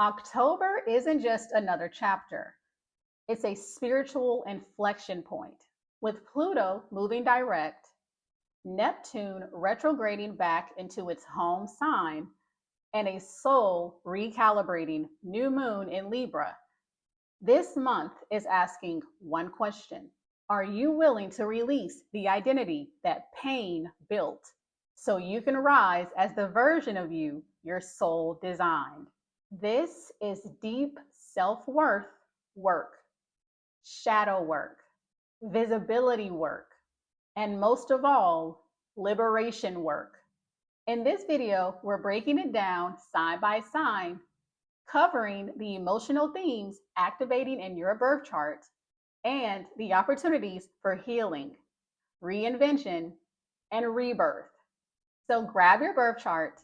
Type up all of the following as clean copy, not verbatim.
October isn't just another chapter, it's a spiritual inflection point. With Pluto moving direct, Neptune retrograding back into its home sign, and a soul recalibrating new moon in Libra, this month is asking one question. Are you willing to release the identity that pain built so you can rise as the version of you your soul designed? This is deep self worth work, shadow work, visibility work, and most of all, liberation work. In this video, we're breaking it down side by side, covering the emotional themes activating in your birth chart and the opportunities for healing, reinvention, and rebirth. So grab your birth chart,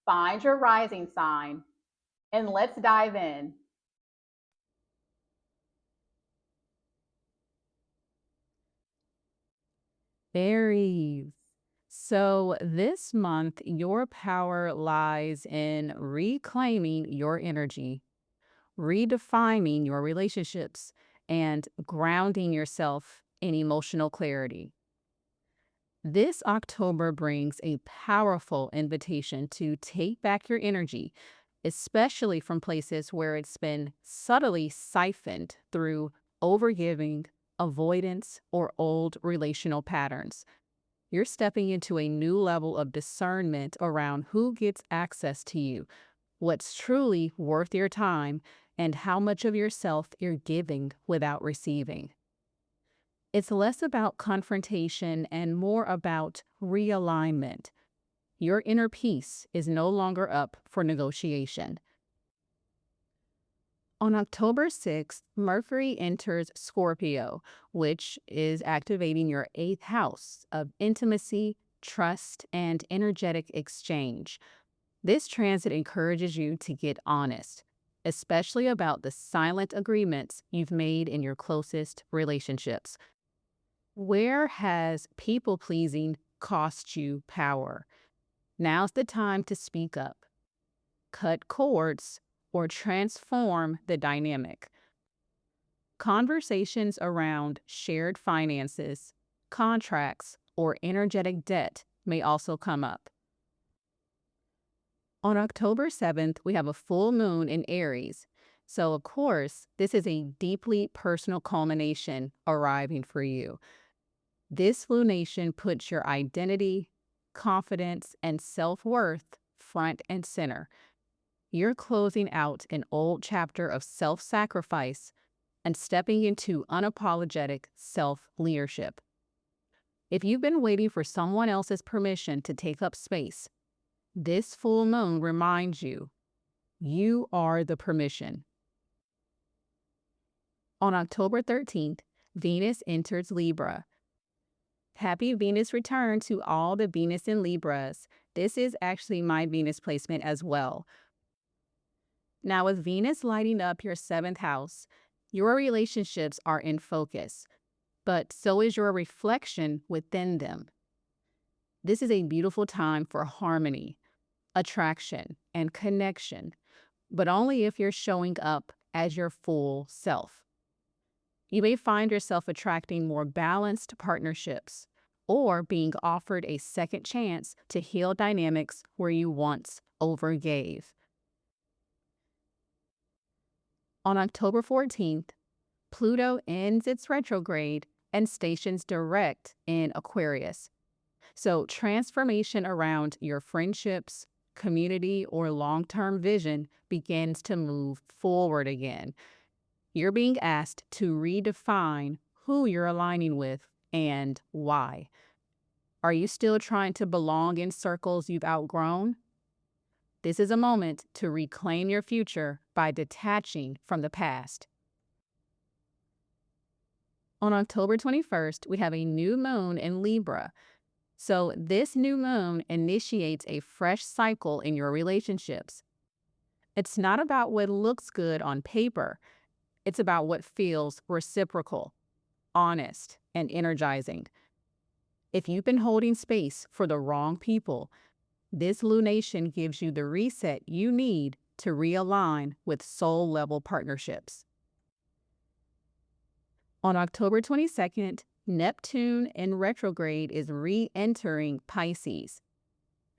find your rising sign, and let's dive in. Aries. So this month, your power lies in reclaiming your energy, redefining your relationships, and grounding yourself in emotional clarity. This October brings a powerful invitation to take back your energy, especially from places where it's been subtly siphoned through overgiving, avoidance, or old relational patterns. You're stepping into a new level of discernment around who gets access to you, what's truly worth your time, and how much of yourself you're giving without receiving. It's less about confrontation and more about realignment. Your inner peace is no longer up for negotiation. On October 6th, Mercury enters Scorpio, which is activating your 8th house of intimacy, trust, and energetic exchange. This transit encourages you to get honest, especially about the silent agreements you've made in your closest relationships. Where has people pleasing cost you power? Now's the time to speak up, cut cords, or transform the dynamic. Conversations around shared finances, contracts, or energetic debt may also come up. On October 7th, we have a full moon in Aries. So, of course, this is a deeply personal culmination arriving for you. This lunation puts your identity, confidence, and self-worth front and center. You're closing out an old chapter of self-sacrifice and stepping into unapologetic self-leadership. If you've been waiting for someone else's permission to take up space, this full moon reminds you, you are the permission. On October 13th, Venus enters Libra. Happy Venus return to all the Venus in Libras. This is actually my Venus placement as well. Now, with Venus lighting up your 7th house, your relationships are in focus, but so is your reflection within them. This is a beautiful time for harmony, attraction, and connection, but only if you're showing up as your full self. You may find yourself attracting more balanced partnerships or being offered a second chance to heal dynamics where you once overgave. On October 14th, Pluto ends its retrograde and stations direct in Aquarius. So transformation around your friendships, community, or long-term vision begins to move forward again. You're being asked to redefine who you're aligning with and why. Are you still trying to belong in circles you've outgrown? This is a moment to reclaim your future by detaching from the past. On October 21st, we have a new moon in Libra. So this new moon initiates a fresh cycle in your relationships. It's not about what looks good on paper. It's about what feels reciprocal, honest, and energizing. If you've been holding space for the wrong people, this lunation gives you the reset you need to realign with soul-level partnerships. On October 22nd, Neptune in retrograde is re-entering Pisces.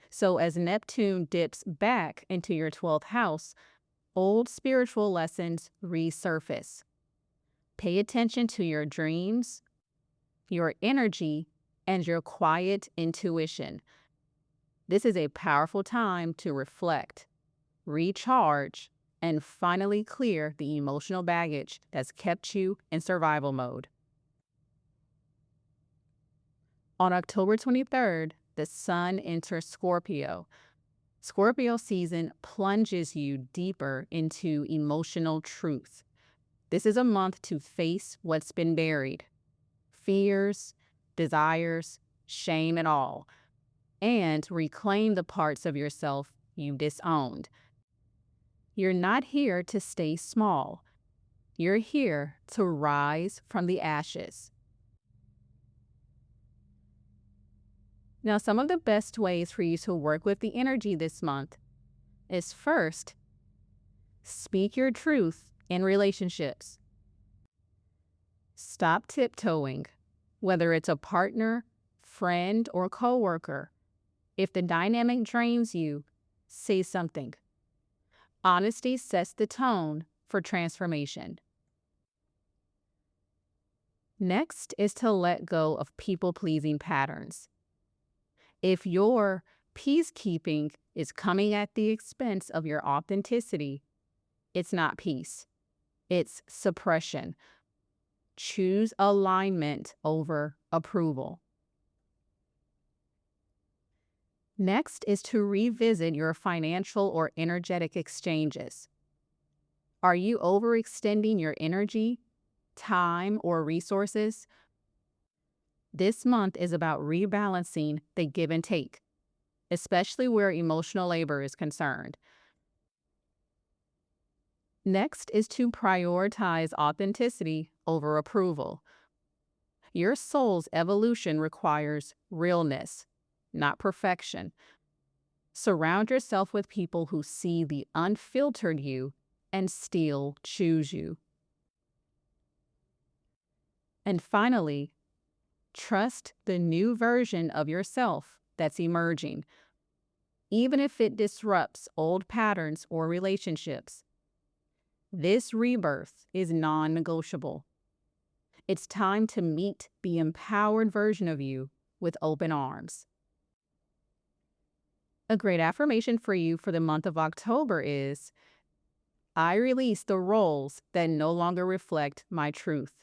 So as Neptune dips back into your 12th house, old spiritual lessons resurface. Pay attention to your dreams, your energy, and your quiet intuition. This is a powerful time to reflect, recharge, and finally clear the emotional baggage that's kept you in survival mode. On October 23rd, the Sun enters Scorpio. Scorpio season plunges you deeper into emotional truth. This is a month to face what's been buried, fears, desires, shame, and all, and reclaim the parts of yourself you disowned. You're not here to stay small. You're here to rise from the ashes. Now, some of the best ways for you to work with the energy this month is first, speak your truth in relationships. Stop tiptoeing, whether it's a partner, friend, or coworker. If the dynamic drains you, say something. Honesty sets the tone for transformation. Next is to let go of people-pleasing patterns. If your peacekeeping is coming at the expense of your authenticity, it's not peace. It's suppression. Choose alignment over approval. Next is to revisit your financial or energetic exchanges. Are you overextending your energy, time, or resources? This month is about rebalancing the give and take, especially where emotional labor is concerned. Next is to prioritize authenticity over approval. Your soul's evolution requires realness, not perfection. Surround yourself with people who see the unfiltered you and still choose you. And finally, trust the new version of yourself that's emerging, even if it disrupts old patterns or relationships. This rebirth is non-negotiable. It's time to meet the empowered version of you with open arms. A great affirmation for you for the month of October is, I release the roles that no longer reflect my truth.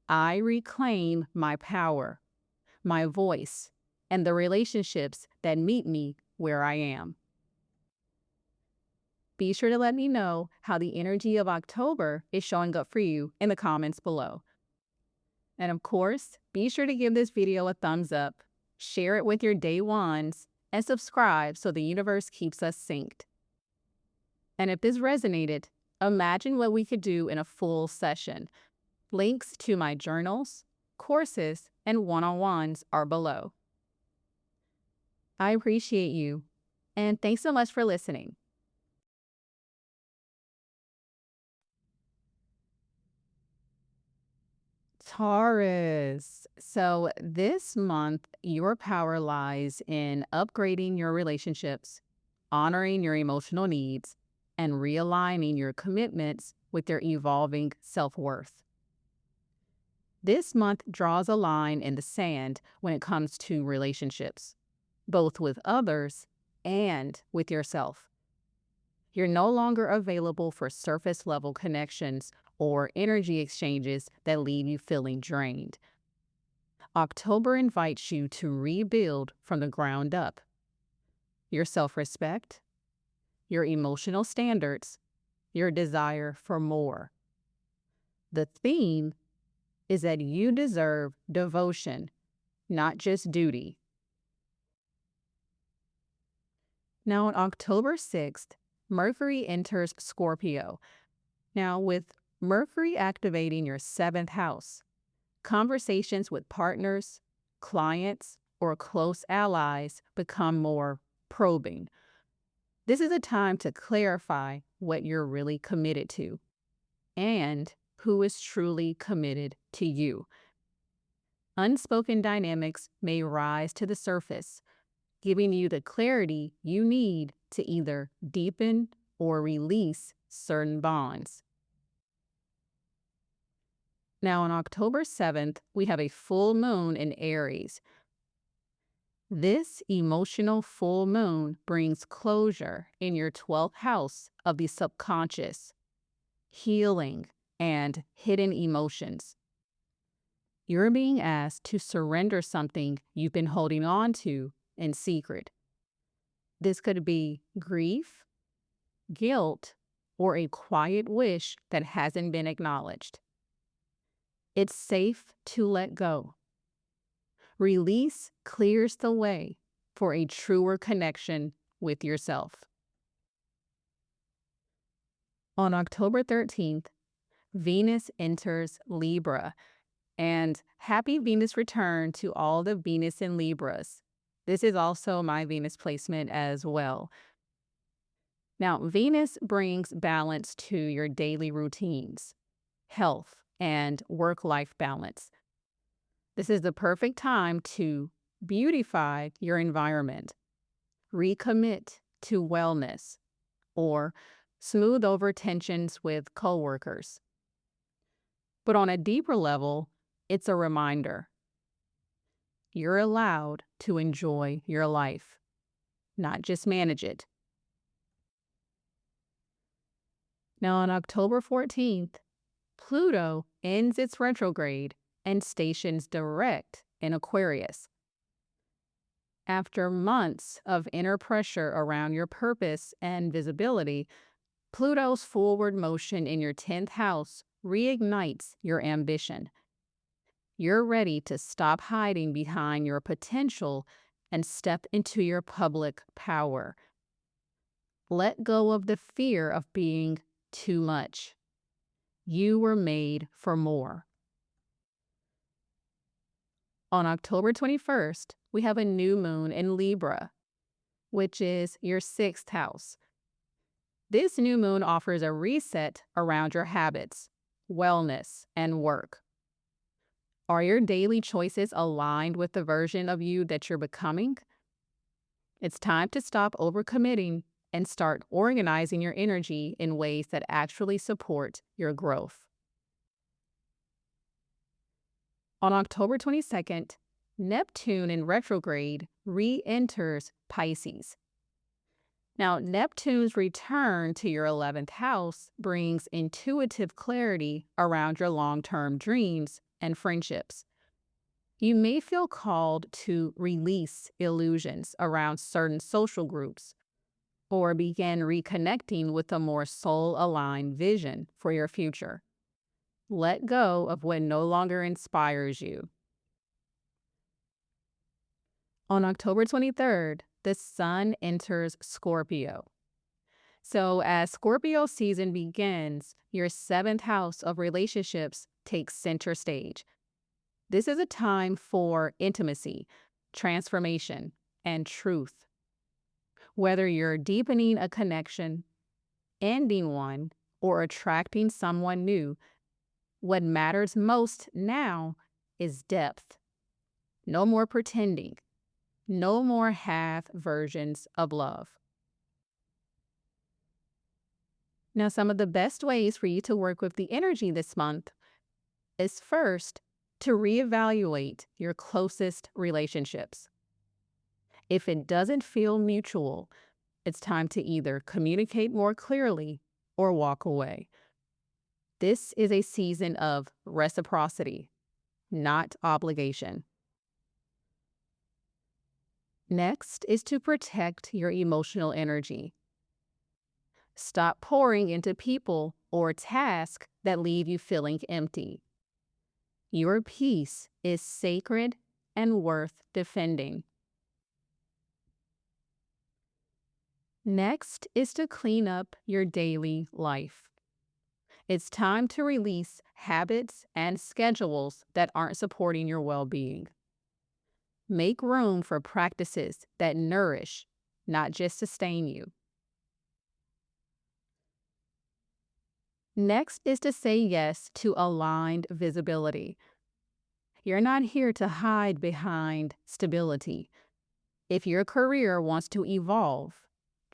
I reclaim my power, my voice, and the relationships that meet me where I am. Be sure to let me know how the energy of October is showing up for you in the comments below. And of course, be sure to give this video a thumbs up, share it with your day ones, and subscribe so the universe keeps us synced. And if this resonated, imagine what we could do in a full session. Links to my journals, courses, and one-on-ones are below. I appreciate you, and thanks so much for listening. Taurus. So this month, your power lies in upgrading your relationships, honoring your emotional needs, and realigning your commitments with their evolving self-worth. This month draws a line in the sand when it comes to relationships, both with others and with yourself. You're no longer available for surface-level connections or energy exchanges that leave you feeling drained. October invites you to rebuild from the ground up. Your self-respect, your emotional standards, your desire for more. The theme is that you deserve devotion, not just duty. Now on October 6th, Mercury enters Scorpio. Now with Mercury activating your 7th house, conversations with partners, clients, or close allies become more probing. This is a time to clarify what you're really committed to and who is truly committed to you. Unspoken dynamics may rise to the surface, giving you the clarity you need to either deepen or release certain bonds. Now, on October 7th, we have a full moon in Aries. This emotional full moon brings closure in your 12th house of the subconscious, healing, and hidden emotions. You're being asked to surrender something you've been holding on to in secret. This could be grief, guilt, or a quiet wish that hasn't been acknowledged. It's safe to let go. Release clears the way for a truer connection with yourself. On October 13th, Venus enters Libra, and happy Venus return to all the Venus in Libras. This is also my Venus placement as well. Now, Venus brings balance to your daily routines, health, and work-life balance. This is the perfect time to beautify your environment, recommit to wellness, or smooth over tensions with coworkers. But on a deeper level, it's a reminder. You're allowed to enjoy your life, not just manage it. Now, on October 14th, Pluto ends its retrograde and stations direct in Aquarius. After months of inner pressure around your purpose and visibility, Pluto's forward motion in your 10th house reignites your ambition. You're ready to stop hiding behind your potential and step into your public power. Let go of the fear of being too much. You were made for more. On October 21st, we have a new moon in Libra, which is your 6th house. This new moon offers a reset around your habits, wellness, and work. Are your daily choices aligned with the version of you that you're becoming? It's time to stop overcommitting and start organizing your energy in ways that actually support your growth. On October 22nd, Neptune in retrograde re-enters Pisces. Now, Neptune's return to your 11th house brings intuitive clarity around your long-term dreams and friendships. You may feel called to release illusions around certain social groups or begin reconnecting with a more soul-aligned vision for your future. Let go of what no longer inspires you. On October 23rd, the Sun enters Scorpio. So as Scorpio season begins, your 7th house of relationships takes center stage. This is a time for intimacy, transformation, and truth. Whether you're deepening a connection, ending one, or attracting someone new, what matters most now is depth. No more pretending. No more half versions of love. Now, some of the best ways for you to work with the energy this month is first to reevaluate your closest relationships. If it doesn't feel mutual, it's time to either communicate more clearly or walk away. This is a season of reciprocity, not obligation. Next is to protect your emotional energy. Stop pouring into people or tasks that leave you feeling empty. Your peace is sacred and worth defending. Next is to clean up your daily life. It's time to release habits and schedules that aren't supporting your well-being. Make room for practices that nourish, not just sustain you. Next is to say yes to aligned visibility. You're not here to hide behind stability. If your career wants to evolve,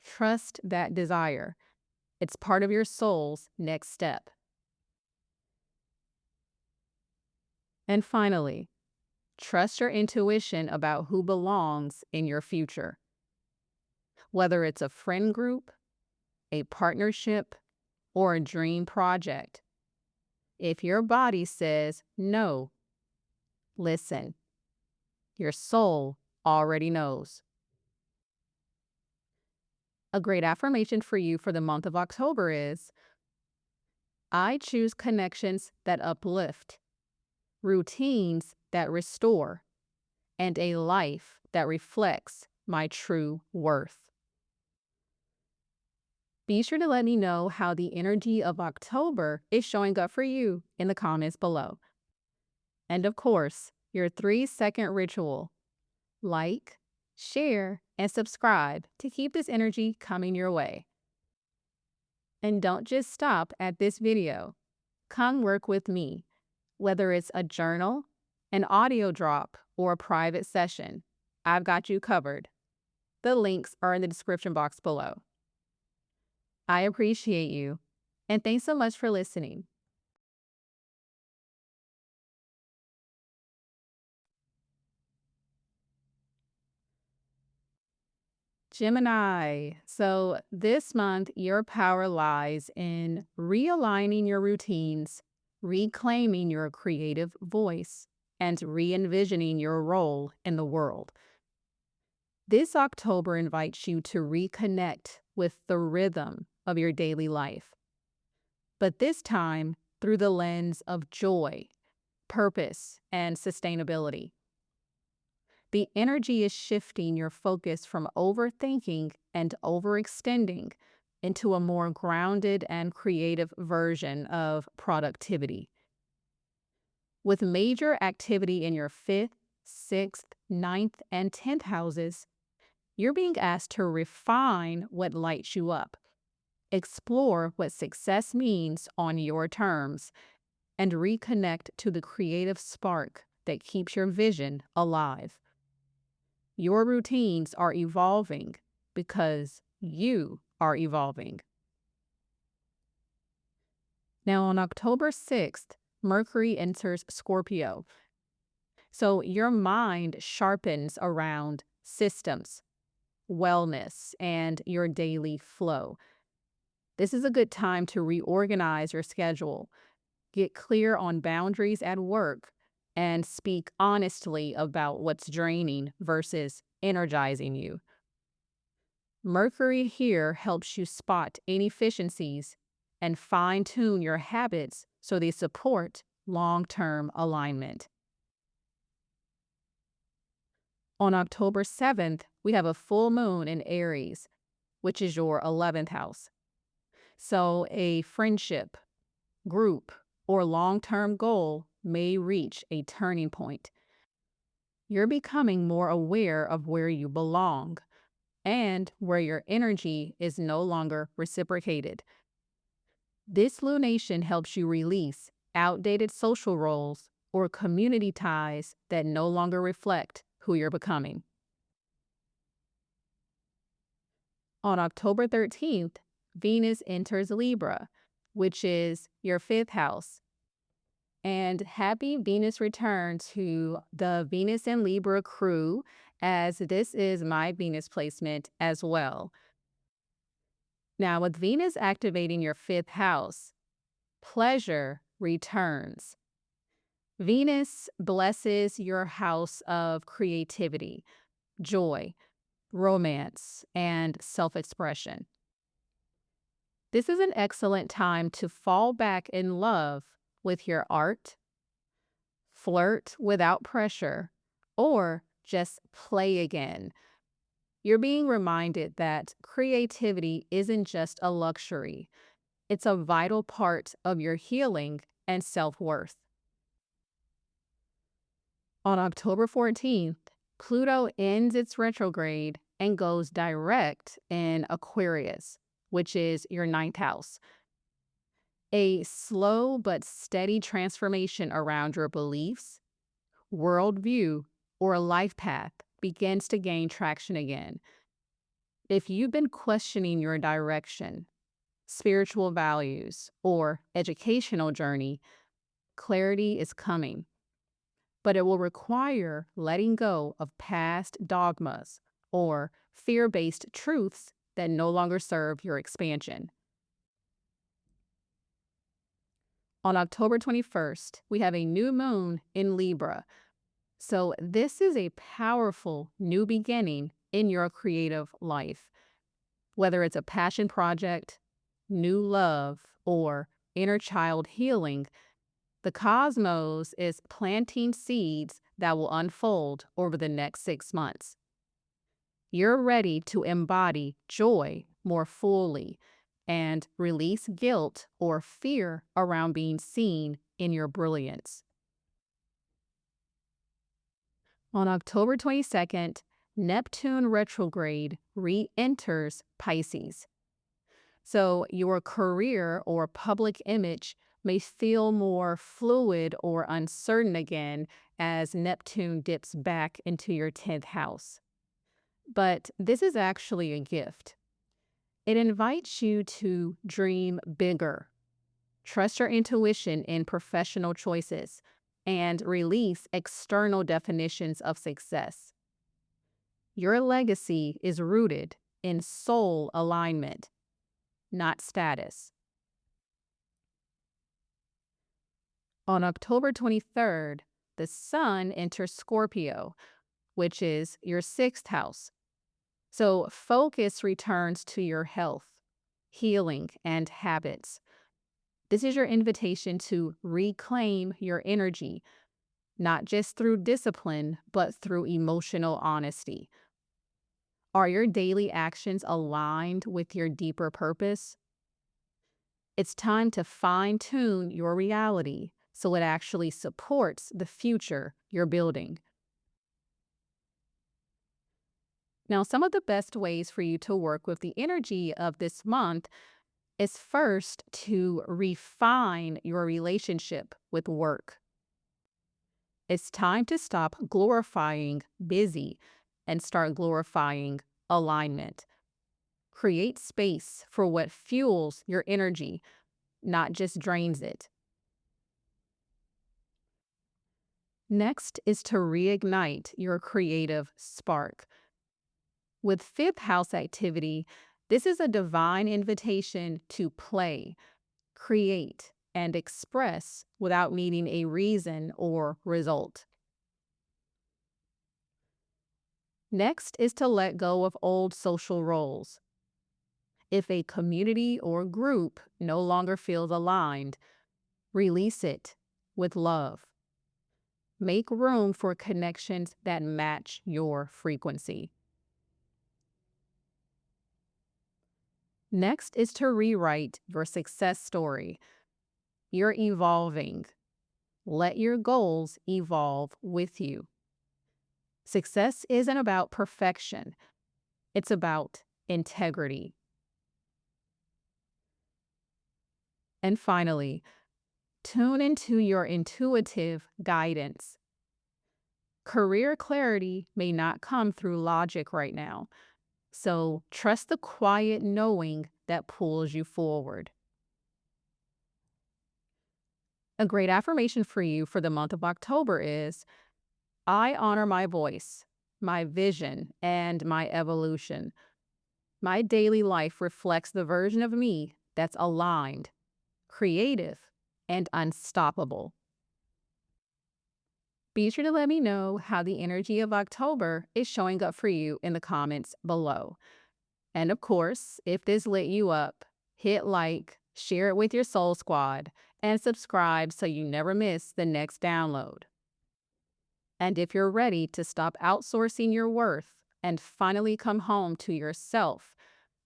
trust that desire. It's part of your soul's next step. And finally, trust your intuition about who belongs in your future. Whether it's a friend group, a partnership, or a dream project. If your body says no, listen. Your soul already knows. A great affirmation for you for the month of October is, I choose connections that uplift, routines that restore, and a life that reflects my true worth. Be sure to let me know how the energy of October is showing up for you in the comments below. And of course, your 3-second ritual. Like, share, and subscribe to keep this energy coming your way. And don't just stop at this video. Come work with me. Whether it's a journal, an audio drop, or a private session, I've got you covered. The links are in the description box below. I appreciate you, and thanks so much for listening. Gemini. So this month, your power lies in realigning your routines, reclaiming your creative voice, and re-envisioning your role in the world. This October invites you to reconnect with the rhythm of your daily life, but this time through the lens of joy, purpose, and sustainability. The energy is shifting your focus from overthinking and overextending into a more grounded and creative version of productivity. With major activity in your 5th, 6th, 9th, and 10th houses, you're being asked to refine what lights you up, explore what success means on your terms, and reconnect to the creative spark that keeps your vision alive. Your routines are evolving because you are evolving. Now, on October 6th, Mercury enters Scorpio. So your mind sharpens around systems, wellness, and your daily flow. This is a good time to reorganize your schedule, get clear on boundaries at work, and speak honestly about what's draining versus energizing you. Mercury here helps you spot inefficiencies and fine-tune your habits so they support long-term alignment. On October 7th, we have a full moon in Aries, which is your 11th house. So a friendship, group, or long-term goal may reach a turning point. You're becoming more aware of where you belong and where your energy is no longer reciprocated. This lunation helps you release outdated social roles or community ties that no longer reflect who you're becoming. On October 13th, Venus enters Libra, which is your 5th house. And happy Venus return to the Venus and Libra crew, as this is my Venus placement as well. Now, with Venus activating your 5th house, pleasure returns. Venus blesses your house of creativity, joy, romance, and self-expression. This is an excellent time to fall back in love with your art, flirt without pressure, or just play again. You're being reminded that creativity isn't just a luxury. It's a vital part of your healing and self-worth. On October 14th, Pluto ends its retrograde and goes direct in Aquarius, which is your 9th house. A slow but steady transformation around your beliefs, worldview, or life path begins to gain traction again. If you've been questioning your direction, spiritual values, or educational journey, clarity is coming. But it will require letting go of past dogmas or fear based truths that no longer serve your expansion. On October 21st, we have a new moon in Libra. So, this is a powerful new beginning in your creative life. Whether it's a passion project, new love, or inner child healing, the cosmos is planting seeds that will unfold over the next 6 months. You're ready to embody joy more fully and release guilt or fear around being seen in your brilliance. On October 22nd, Neptune retrograde re enters Pisces. So your career or public image may feel more fluid or uncertain again as Neptune dips back into your 10th house. But this is actually a gift. It invites you to dream bigger, trust your intuition in professional choices, and release external definitions of success. Your legacy is rooted in soul alignment, not status. On October 23rd, the Sun enters Scorpio, which is your 6th house. So focus returns to your health, healing, and habits. This is your invitation to reclaim your energy, not just through discipline, but through emotional honesty. Are your daily actions aligned with your deeper purpose? It's time to fine-tune your reality so it actually supports the future you're building. Now, some of the best ways for you to work with the energy of this month is first to refine your relationship with work. It's time to stop glorifying busy and start glorifying alignment. Create space for what fuels your energy, not just drains it. Next is to reignite your creative spark. With 5th house activity, this is a divine invitation to play, create, and express without needing a reason or result. Next is to let go of old social roles. If a community or group no longer feels aligned, release it with love. Make room for connections that match your frequency. Next is to rewrite your success story. You're evolving. Let your goals evolve with you. Success isn't about perfection. It's about integrity. And finally, tune into your intuitive guidance. Career clarity may not come through logic right now, so trust the quiet knowing that pulls you forward. A great affirmation for you for the month of October is, I honor my voice, my vision, and my evolution. My daily life reflects the version of me that's aligned, creative, and unstoppable. Be sure to let me know how the energy of October is showing up for you in the comments below. And of course, if this lit you up, hit like, share it with your soul squad, and subscribe so you never miss the next download. And if you're ready to stop outsourcing your worth and finally come home to yourself,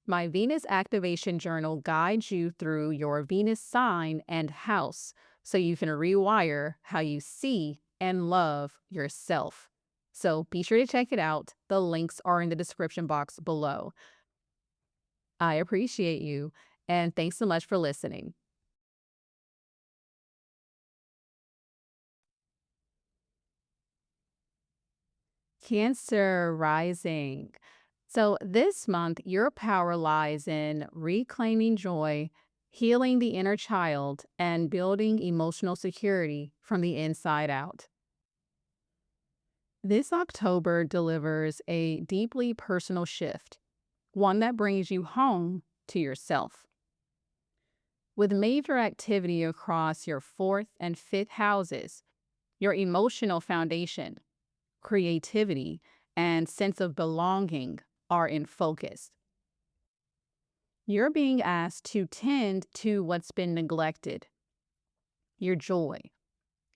my Venus Activation Journal guides you through your Venus sign and house so you can rewire how you see and love yourself. So be sure to check it out. The links are in the description box below. I appreciate you, and thanks so much for listening. Cancer rising. So this month, your power lies in reclaiming joy, healing the inner child, and building emotional security from the inside out. This October delivers a deeply personal shift, one that brings you home to yourself. With major activity across your fourth and fifth houses, your emotional foundation, creativity, and sense of belonging are in focus. You're being asked to tend to what's been neglected: your joy,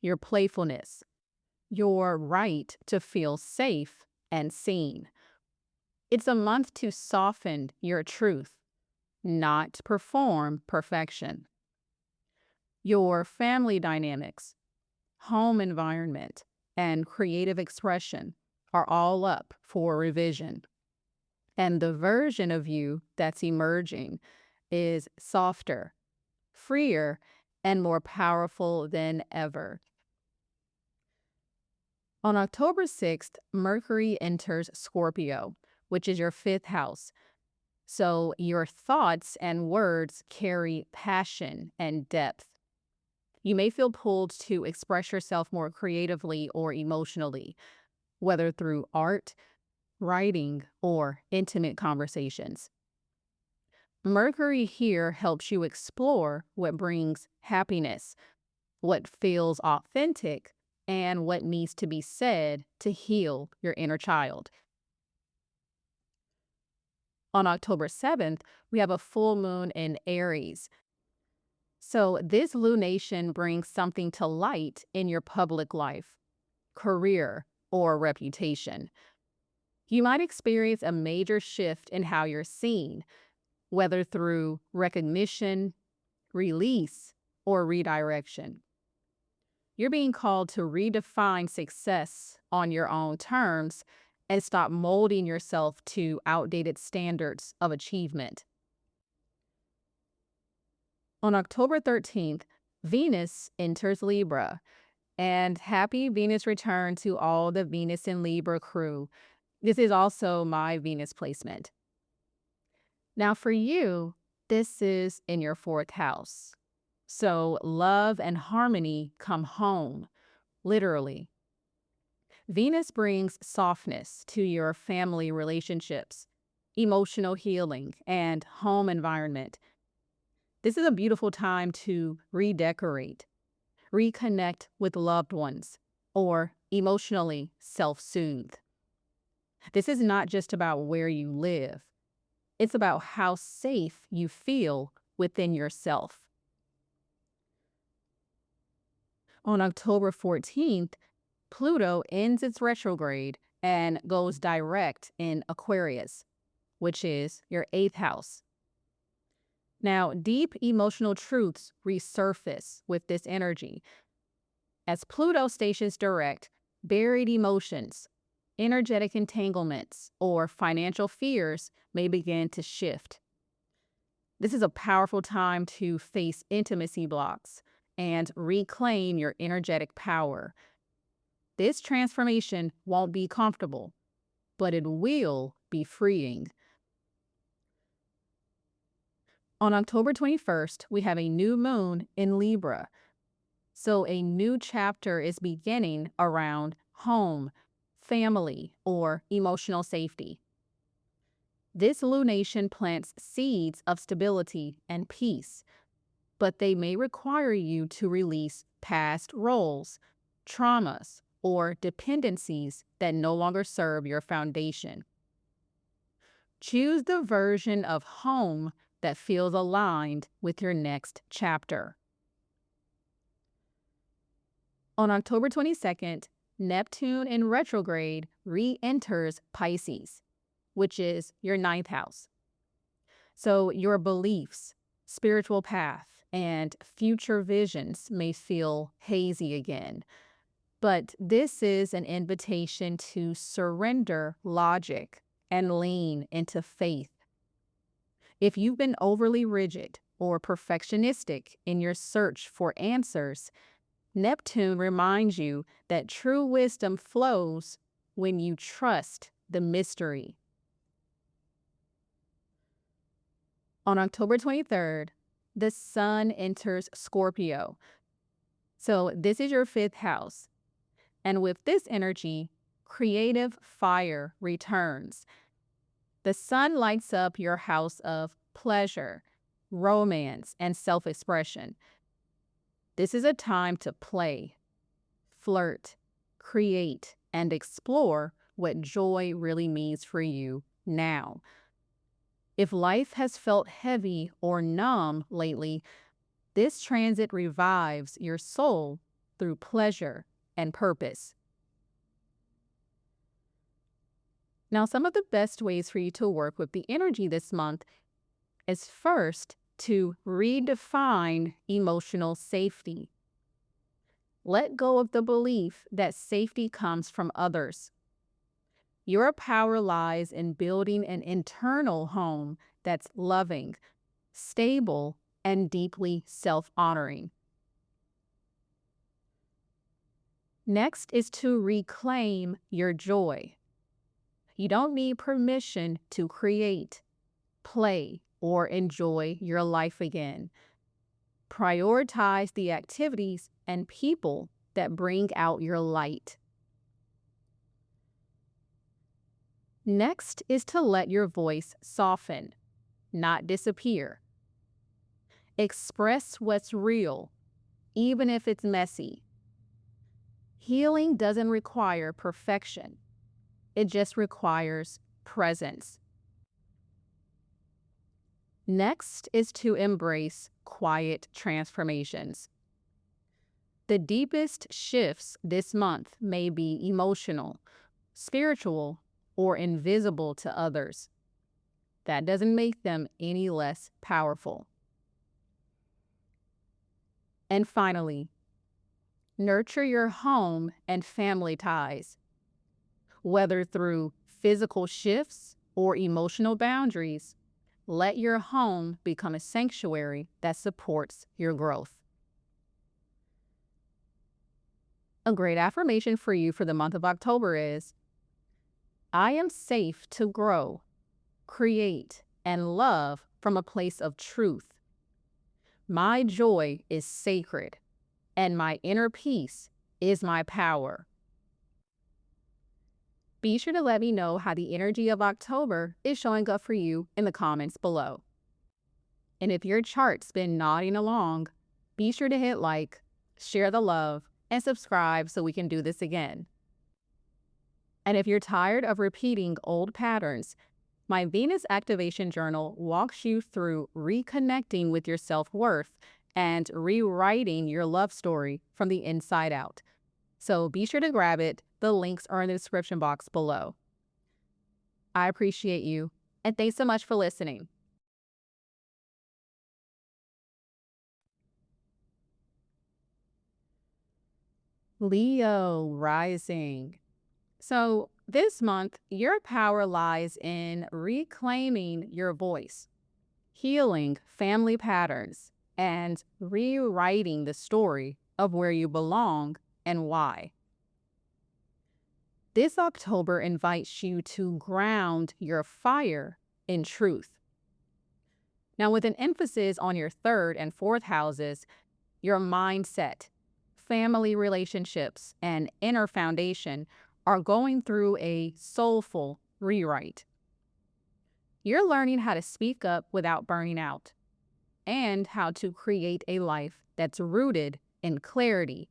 your playfulness, your right to feel safe and seen. It's a month to soften your truth, not perform perfection. Your family dynamics, home environment, and creative expression are all up for revision. And the version of you that's emerging is softer, freer, and more powerful than ever. On October 6th, Mercury enters Scorpio, which is your fifth house. So your thoughts and words carry passion and depth. You may feel pulled to express yourself more creatively or emotionally, whether through art, writing, or intimate conversations. Mercury here helps you explore what brings happiness, what feels authentic, and what needs to be said to heal your inner child. On October 7th, we have a full moon in Aries. So this lunation brings something to light in your public life, career, or reputation. You might experience a major shift in how you're seen, whether through recognition, release, or redirection. You're being called to redefine success on your own terms and stop molding yourself to outdated standards of achievement. On October 13th, Venus enters Libra. And happy Venus return to all the Venus in Libra crew. This is also my Venus placement. Now, for you, this is in your fourth house. So love and harmony come home, literally. Venus brings softness to your family relationships, emotional healing, and home environment. This is a beautiful time to redecorate, reconnect with loved ones, or emotionally self-soothe. This is not just about where you live. It's about how safe you feel within yourself. On October 14th, Pluto ends its retrograde and goes direct in Aquarius, which is your eighth house. Now, deep emotional truths resurface with this energy. As Pluto stations direct, buried emotions, energetic entanglements, or financial fears may begin to shift. This is a powerful time to face intimacy blocks and reclaim your energetic power. This transformation won't be comfortable, but it will be freeing. On October 21st, we have a new moon in Libra. So a new chapter is beginning around home, family, or emotional safety. This lunation plants seeds of stability and peace, but they may require you to release past roles, traumas, or dependencies that no longer serve your foundation. Choose the version of home that feels aligned with your next chapter. On October 22nd, Neptune in retrograde re-enters Pisces, which is your ninth house. So your beliefs, spiritual path, and future visions may feel hazy again. But this is an invitation to surrender logic and lean into faith. If you've been overly rigid or perfectionistic in your search for answers, Neptune reminds you that true wisdom flows when you trust the mystery. On October 23rd, the sun enters Scorpio. So this is your 5th house. And with this energy, creative fire returns. The sun lights up your house of pleasure, romance, and self-expression. This is a time to play, flirt, create, and explore what joy really means for you now. If life has felt heavy or numb lately, this transit revives your soul through pleasure and purpose. Now, some of the best ways for you to work with the energy this month is first to redefine emotional safety. Let go of the belief that safety comes from others. Your power lies in building an internal home that's loving, stable, and deeply self-honoring. Next is to reclaim your joy. You don't need permission to create, play, or enjoy your life again. Prioritize the activities and people that bring out your light. Next is to let your voice soften, not disappear. Express what's real, even if it's messy. Healing doesn't require perfection. It just requires presence. Next is to embrace quiet transformations. The deepest shifts this month may be emotional, spiritual, or invisible to others. That doesn't make them any less powerful. And finally, nurture your home and family ties. Whether through physical shifts or emotional boundaries, let your home become a sanctuary that supports your growth. A great affirmation for you for the month of October is, I am safe to grow, create, and love from a place of truth. My joy is sacred, and my inner peace is my power. Be sure to let me know how the energy of October is showing up for you in the comments below. And if your chart's been nodding along, be sure to hit like, share the love, and subscribe so we can do this again. And if you're tired of repeating old patterns, my Venus Activation Journal walks you through reconnecting with your self-worth and rewriting your love story from the inside out. So be sure to grab it. The links are in the description box below. I appreciate you, and thanks so much for listening. Leo rising. So this month, your power lies in reclaiming your voice, healing family patterns, and rewriting the story of where you belong and why. This October invites you to ground your fire in truth. Now, with an emphasis on your 3rd and 4th houses, your mindset, family relationships, and inner foundation are going through a soulful rewrite. You're learning how to speak up without burning out, and how to create a life that's rooted in clarity,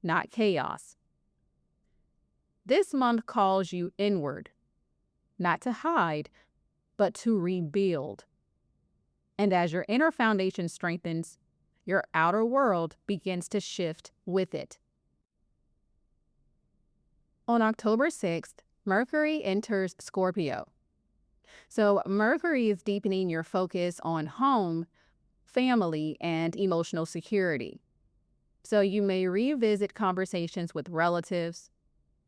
not chaos. This month calls you inward, not to hide, but to rebuild. And as your inner foundation strengthens, your outer world begins to shift with it. On October 6th, Mercury enters Scorpio. So Mercury is deepening your focus on home, family, and emotional security. So you may revisit conversations with relatives,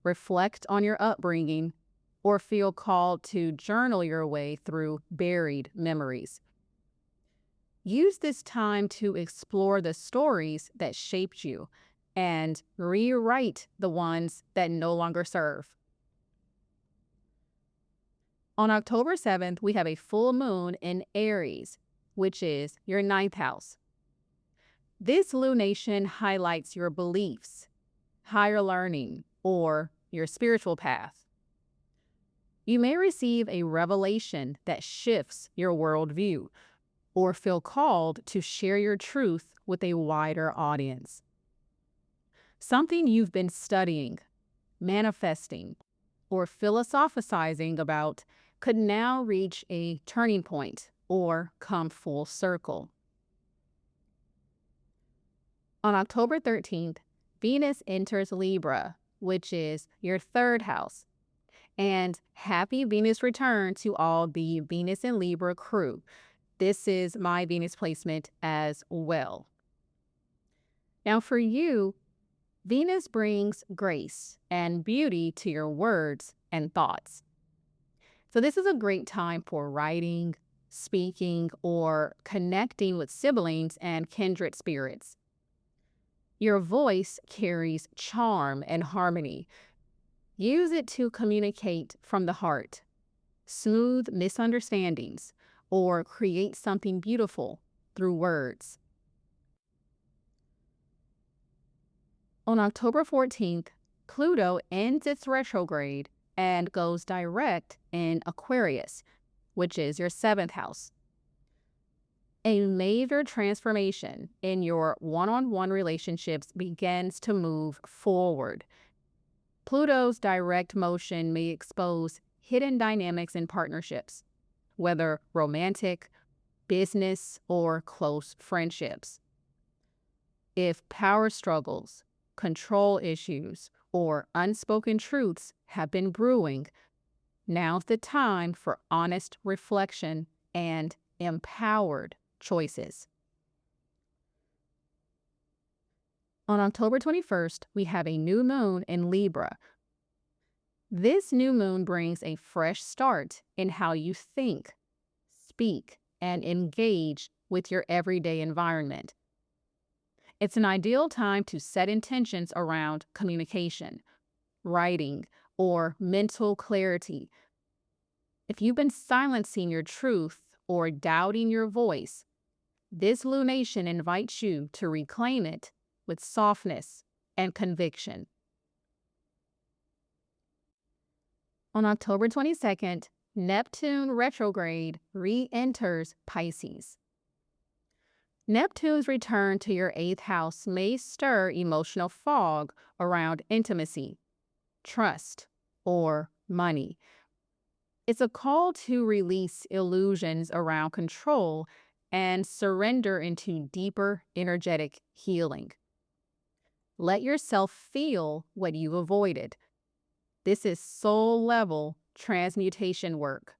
reflect on your upbringing, or feel called to journal your way through buried memories. Use this time to explore the stories that shaped you and rewrite the ones that no longer serve. On October 7th, we have a full moon in Aries, which is your ninth house. This lunation highlights your beliefs, higher learning, or your spiritual path. You may receive a revelation that shifts your worldview or feel called to share your truth with a wider audience. Something you've been studying, manifesting, or philosophizing about could now reach a turning point or come full circle. On October 13th, Venus enters Libra, which is your third house. And happy Venus return to all the Venus and Libra crew. This is my Venus placement as well. Now for you, Venus brings grace and beauty to your words and thoughts. So this is a great time for writing, speaking, or connecting with siblings and kindred spirits. Your voice carries charm and harmony. Use it to communicate from the heart, smooth misunderstandings, or create something beautiful through words. On October 14th, Pluto ends its retrograde and goes direct in Aquarius, which is your seventh house. A major transformation in your one-on-one relationships begins to move forward. Pluto's direct motion may expose hidden dynamics in partnerships, whether romantic, business, or close friendships. If power struggles, control issues, or unspoken truths have been brewing, now's the time for honest reflection and empowered choices. On October 21st, we have a new moon in Libra. This new moon brings a fresh start in how you think, speak, and engage with your everyday environment. It's an ideal time to set intentions around communication, writing, or mental clarity. If you've been silencing your truth or doubting your voice, this lunation invites you to reclaim it with softness and conviction. On October 22nd, Neptune retrograde re-enters Pisces. Neptune's return to your eighth house may stir emotional fog around intimacy, trust, or money. It's a call to release illusions around control and surrender into deeper energetic healing. Let yourself feel what you avoided. This is soul-level transmutation work.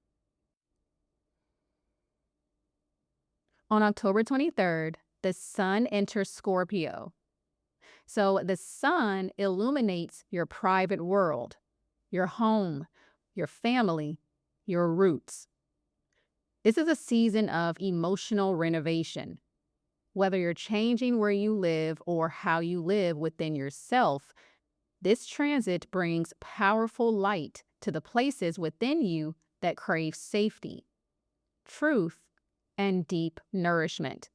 On October 23rd, the sun enters Scorpio. So the sun illuminates your private world, your home, your family, your roots. This is a season of emotional renovation. Whether you're changing where you live or how you live within yourself, this transit brings powerful light to the places within you that crave safety, truth, and deep nourishment.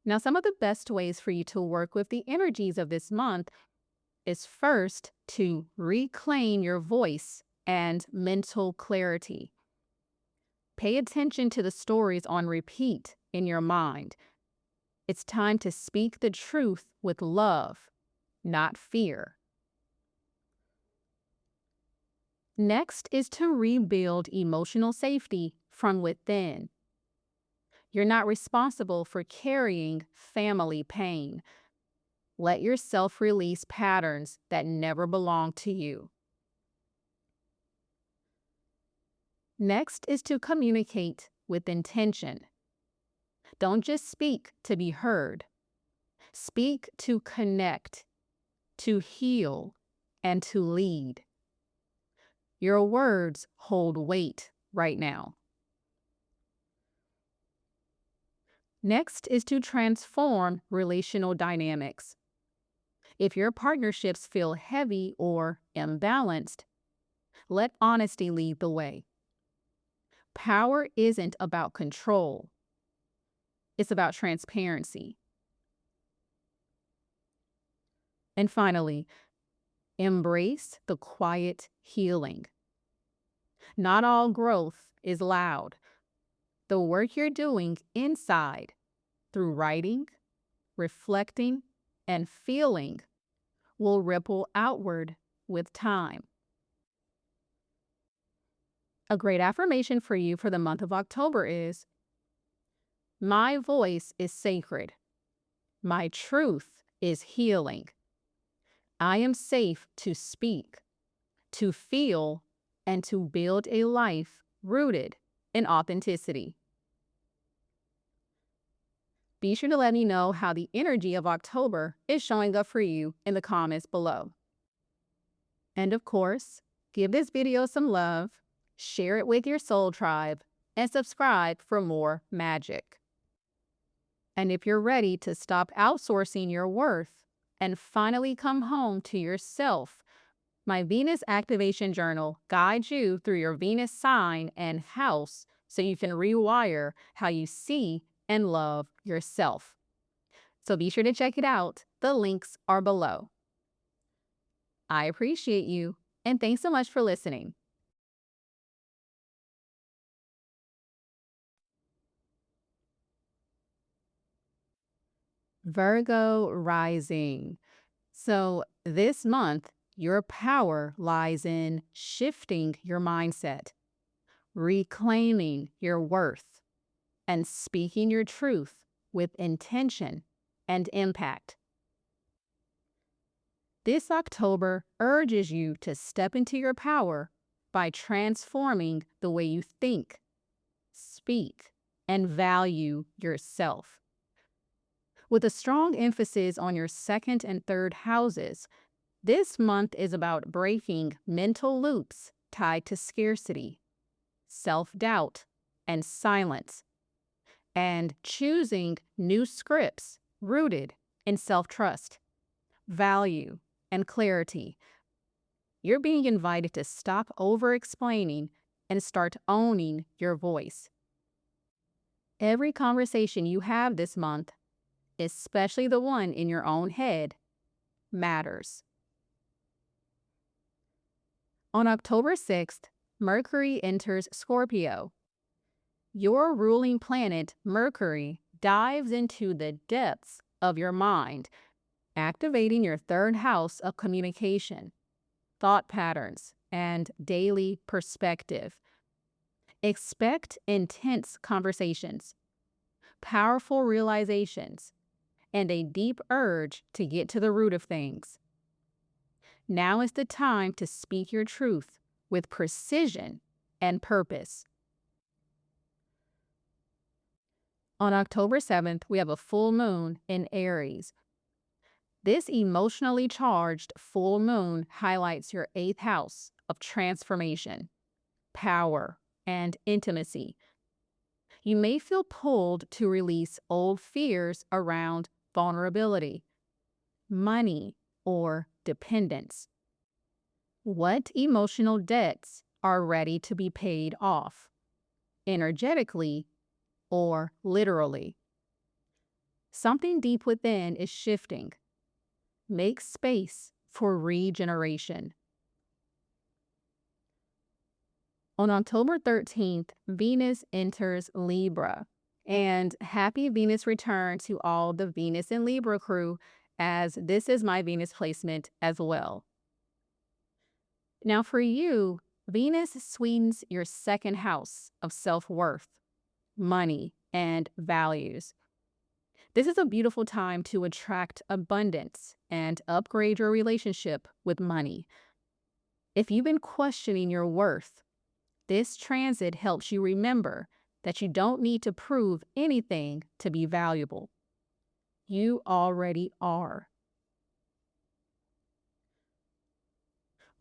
Now, some of the best ways for you to work with the energies of this month is first to reclaim your voice and mental clarity. Pay attention to the stories on repeat in your mind. It's time to speak the truth with love, not fear. Next is to rebuild emotional safety from within. You're not responsible for carrying family pain. Let yourself release patterns that never belong to you. Next is to communicate with intention. Don't just speak to be heard. Speak to connect, to heal, and to lead. Your words hold weight right now. Next is to transform relational dynamics. If your partnerships feel heavy or imbalanced, Let honesty lead the way. Power isn't about control. It's about transparency. And finally, embrace the quiet healing. Not all growth is loud. The work you're doing inside through writing, reflecting, and feeling will ripple outward with time. A great affirmation for you for the month of October is, my voice is sacred. My truth is healing. I am safe to speak, to feel, and to build a life rooted in authenticity. Be sure to let me know how the energy of October is showing up for you in the comments below. And of course, give this video some love, share it with your soul tribe, and subscribe for more magic. And if you're ready to stop outsourcing your worth and finally come home to yourself, my Venus Activation Journal guides you through your Venus sign and house so you can rewire how you see and love yourself. So be sure to check it out. The links are below. I appreciate you, and thanks so much for listening. Virgo rising. So this month, your power lies in shifting your mindset, reclaiming your worth, and speaking your truth with intention and impact. This October urges you to step into your power by transforming the way you think, speak, and value yourself. With a strong emphasis on your second and third houses, this month is about breaking mental loops tied to scarcity, self-doubt, and silence, and choosing new scripts rooted in self-trust, value, and clarity. You're being invited to stop over-explaining and start owning your voice. Every conversation you have this month, especially the one in your own head, matters. On October 6th, Mercury enters Scorpio. Your ruling planet, Mercury, dives into the depths of your mind, activating your third house of communication, thought patterns, and daily perspective. Expect intense conversations, powerful realizations, and a deep urge to get to the root of things. Now is the time to speak your truth with precision and purpose. On October 7th, we have a full moon in Aries. This emotionally charged full moon highlights your 8th house of transformation, power, and intimacy. You may feel pulled to release old fears around vulnerability, money, or dependence. What emotional debts are ready to be paid off, energetically or literally? Something deep within is shifting. Make space for regeneration. On October 13th, Venus enters Libra. And happy Venus return to all the Venus and Libra crew, as this is my Venus placement as well. Now for you, Venus sweetens your second house of self-worth, money, and values. This is a beautiful time to attract abundance and upgrade your relationship with money. If you've been questioning your worth, this transit helps you remember that you don't need to prove anything to be valuable. You already are.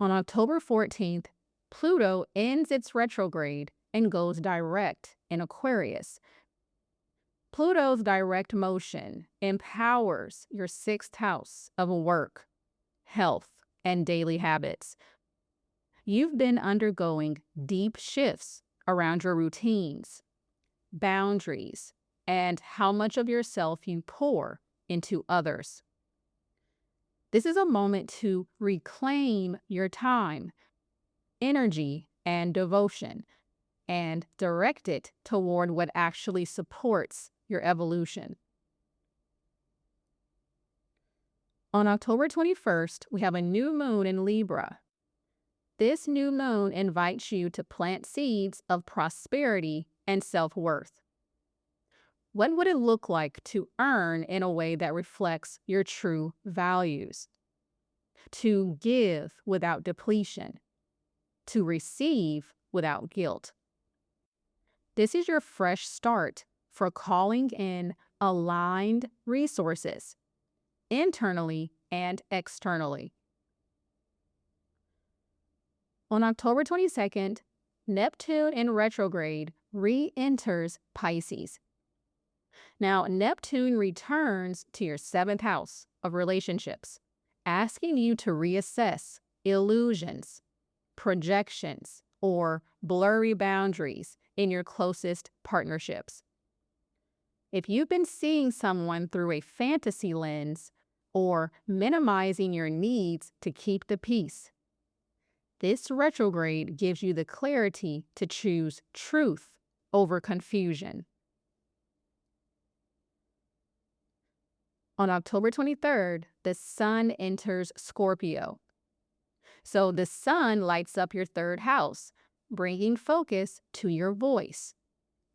On October 14th, Pluto ends its retrograde and goes direct in Aquarius. Pluto's direct motion empowers your 6th house of work, health, and daily habits. You've been undergoing deep shifts around your routines, boundaries, and how much of yourself you pour into others. This is a moment to reclaim your time, energy, and devotion and direct it toward what actually supports your evolution. On October 21st, we have a new moon in Libra. This new moon invites you to plant seeds of prosperity and self-worth. What would it look like to earn in a way that reflects your true values? To give without depletion, to receive without guilt. This is your fresh start for calling in aligned resources, internally and externally. On October 22nd, Neptune in retrograde re-enters Pisces. Now, Neptune returns to your 7th house of relationships, asking you to reassess illusions, projections, or blurry boundaries in your closest partnerships. If you've been seeing someone through a fantasy lens or minimizing your needs to keep the peace, this retrograde gives you the clarity to choose truth over confusion. On October 23rd, the sun enters Scorpio. So the sun lights up your 3rd house, bringing focus to your voice,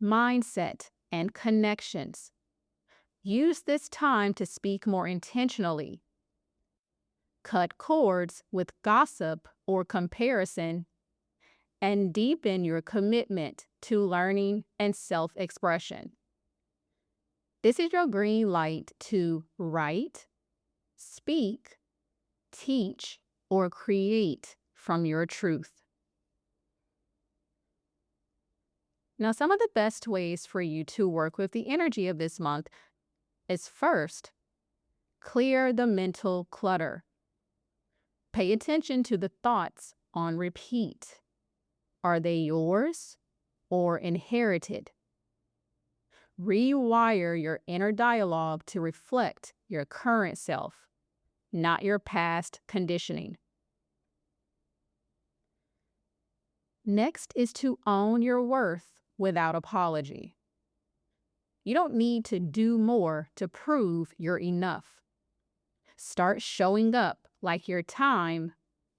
mindset, and connections. Use this time to speak more intentionally. Cut cords with gossip or comparison, and deepen your commitment to learning and self-expression. This is your green light to write, speak, teach, or create from your truth. Now, some of the best ways for you to work with the energy of this month is first, clear the mental clutter. Pay attention to the thoughts on repeat. Are they yours or inherited? Rewire your inner dialogue to reflect your current self, not your past conditioning. Next is to own your worth without apology. You don't need to do more to prove you're enough. Start showing up like your time,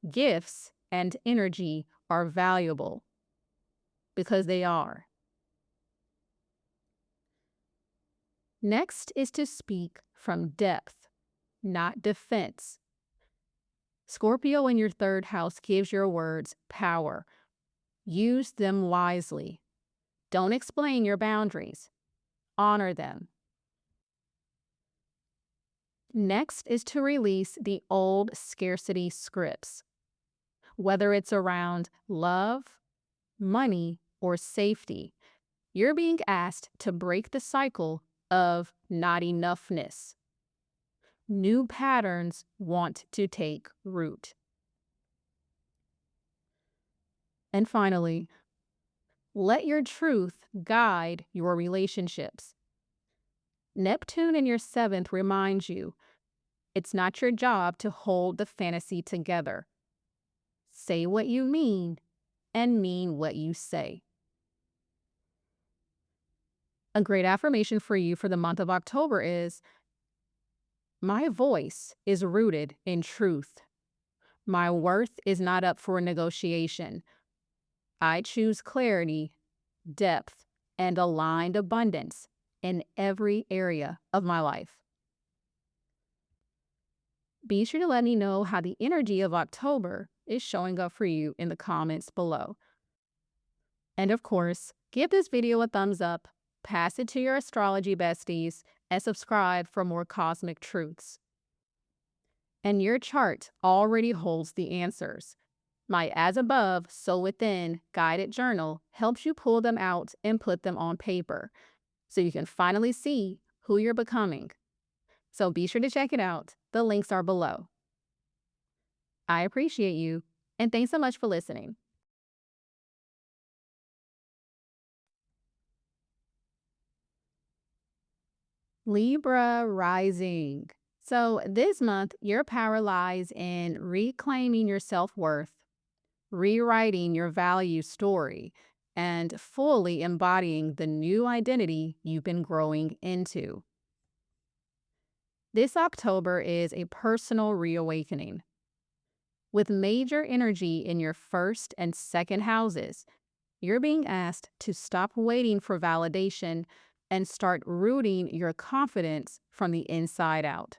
gifts, and energy are valuable, because they are. Next is to speak from depth, not defense. Scorpio in your 3rd house gives your words power. Use them wisely. Don't explain your boundaries. Honor them. Next is to release the old scarcity scripts. Whether it's around love, money, or safety, you're being asked to break the cycle of not enoughness. New patterns want to take root. And finally, let your truth guide your relationships. Neptune in your 7th reminds you, it's not your job to hold the fantasy together. Say what you mean and mean what you say. A great affirmation for you for the month of October is, my voice is rooted in truth. My worth is not up for negotiation. I choose clarity, depth, and aligned abundance in every area of my life. Be sure to let me know how the energy of October is showing up for you in the comments below. And of course, give this video a thumbs up, pass it to your astrology besties, and subscribe for more cosmic truths. And your chart already holds the answers. My As Above, So Within guided journal helps you pull them out and put them on paper so you can finally see who you're becoming. So be sure to check it out. The links are below. I appreciate you, And thanks so much for listening. Libra rising. So, this month, your power lies in reclaiming your self worth, rewriting your value story, and fully embodying the new identity you've been growing into. This October is a personal reawakening. With major energy in your first and second houses, you're being asked to stop waiting for validation and start rooting your confidence from the inside out.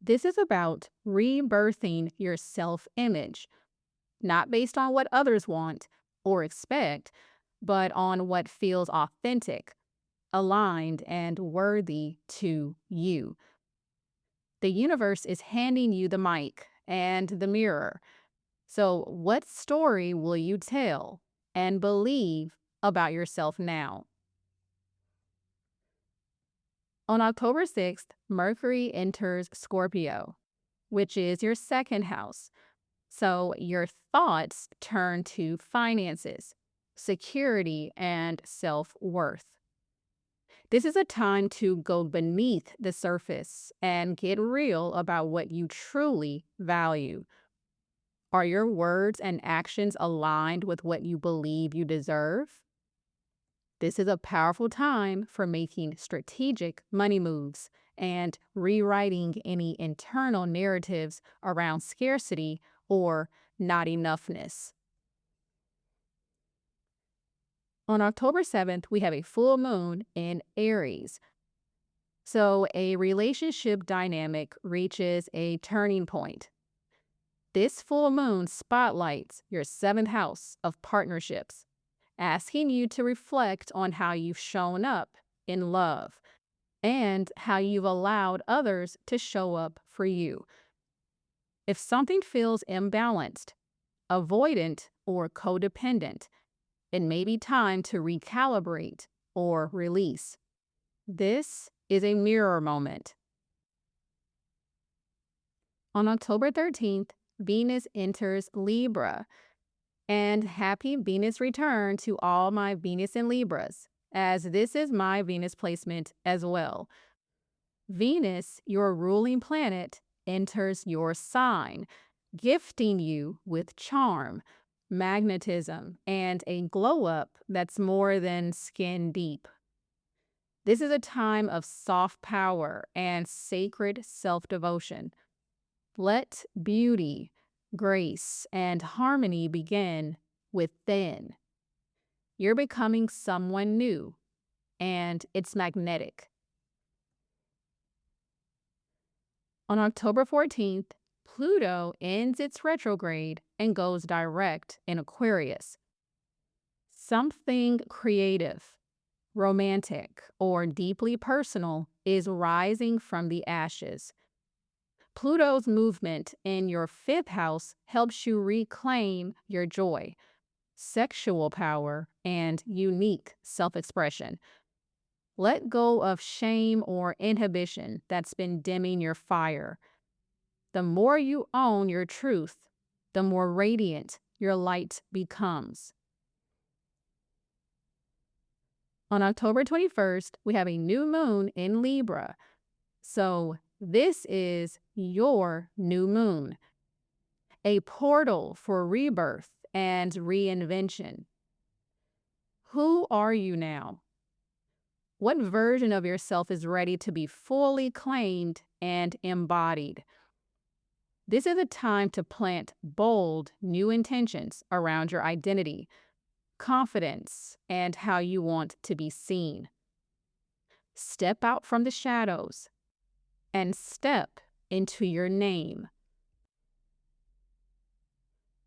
This is about rebirthing your self image, not based on what others want or expect, but on what feels authentic, aligned, and worthy to you. The universe is handing you the mic and the mirror. So, what story will you tell and believe about yourself now? On October 6th, Mercury enters Scorpio, which is your second house. So, your thoughts turn to finances, security, and self worth. This is a time to go beneath the surface and get real about what you truly value. Are your words and actions aligned with what you believe you deserve? This is a powerful time for making strategic money moves and rewriting any internal narratives around scarcity or not enoughness. On October 7th, we have a full moon in Aries. So, a relationship dynamic reaches a turning point. This full moon spotlights your seventh house of partnerships, asking you to reflect on how you've shown up in love and how you've allowed others to show up for you. If something feels imbalanced, avoidant, or codependent, it may be time to recalibrate or release. This is a mirror moment. On October 13th, Venus enters Libra. And happy Venus return to all my Venus and Libras, as this is my Venus placement as well. Venus, your ruling planet, enters your sign, gifting you with charm, magnetism, and a glow up that's more than skin deep. This is a time of soft power and sacred self devotion. Let beauty, grace, and harmony begin within. You're becoming someone new, and it's magnetic. On October 14th, Pluto ends its retrograde and goes direct in Aquarius. Something creative, romantic, or deeply personal is rising from the ashes. Pluto's movement in your fifth house helps you reclaim your joy, sexual power, and unique self-expression. Let go of shame or inhibition that's been dimming your fire. The more you own your truth, the more radiant your light becomes. On October 21st, we have a new moon in Libra. So this is your new moon, a portal for rebirth and reinvention. Who are you now? What version of yourself is ready to be fully claimed and embodied? This is a time to plant bold new intentions around your identity, confidence, and how you want to be seen. Step out from the shadows and step into your name.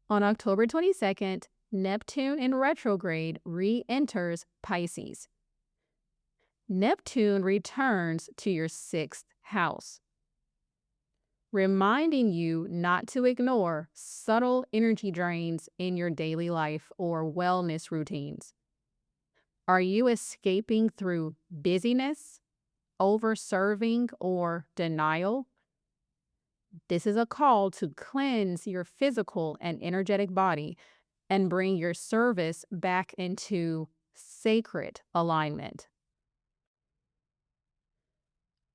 On October 22nd, Neptune in retrograde re-enters Pisces. Neptune returns to your sixth house, reminding you not to ignore subtle energy drains in your daily life or wellness routines. Are you escaping through busyness, over-serving, or denial? This is a call to cleanse your physical and energetic body and bring your service back into sacred alignment.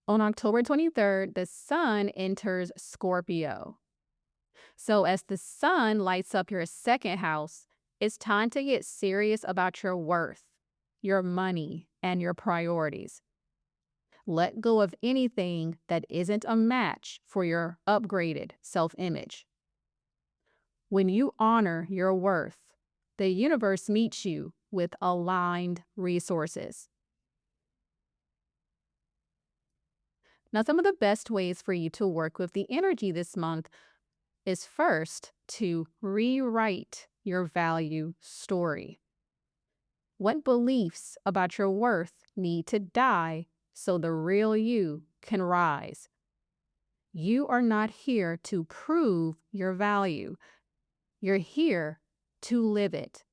On October 23rd, the sun enters Scorpio. So, as the sun lights up your second house, it's time to get serious about your worth, your money, and your priorities. Let go of anything that isn't a match for your upgraded self image. When you honor your worth, the universe meets you with aligned resources. Now, some of the best ways for you to work with the energy this month is first to rewrite your value story. What beliefs about your worth need to die so the real you can rise? You are not here to prove your value. You're here to live it.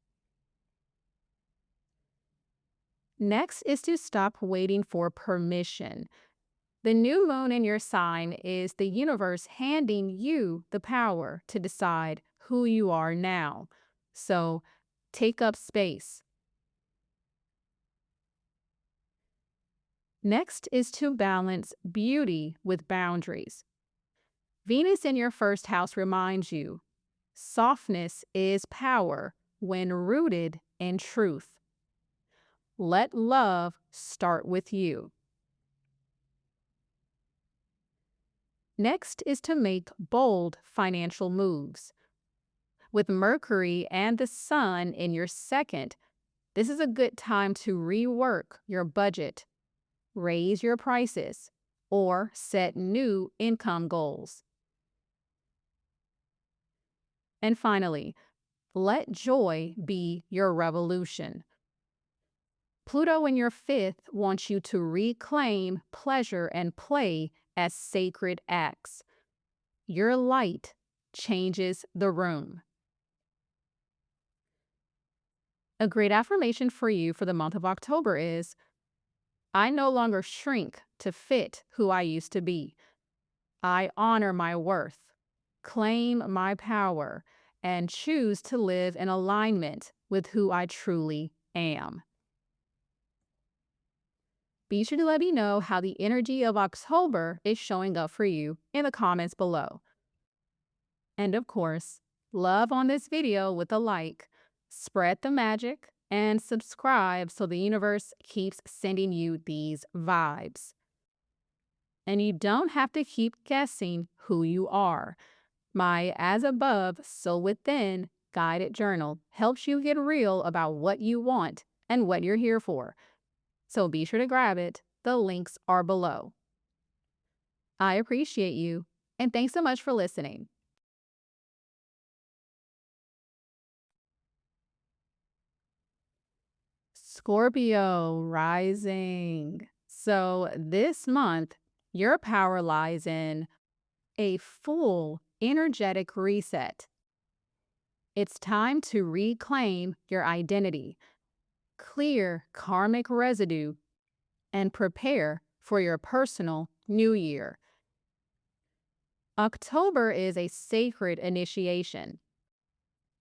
Next is to stop waiting for permission. The new moon in your sign is the universe handing you the power to decide who you are now. So take up space. Next is to balance beauty with boundaries. Venus in your first house reminds you, softness is power when rooted in truth. Let love start with you. Next is to make bold financial moves. With Mercury and the Sun in your second, this is a good time to rework your budget, raise your prices, or set new income goals. And finally, let joy be your revolution. Pluto in your fifth wants you to reclaim pleasure and play as sacred acts. Your light changes the room. A great affirmation for you for the month of October is, I no longer shrink to fit who I used to be. I honor my worth, claim my power, and choose to live in alignment with who I truly am. Be sure to let me know how the energy of October is showing up for you in the comments below. And of course, love on this video with a like, spread the magic, and subscribe so the universe keeps sending you these vibes. And you don't have to keep guessing who you are. My As Above, So Within guided journal helps you get real about what you want and what you're here for. So be sure to grab it. The links are below. I appreciate you, and thanks so much for listening. Scorpio rising. So this month, your power lies in a full energetic reset. It's time to reclaim your identity, clear karmic residue, and prepare for your personal new year. October is a sacred initiation,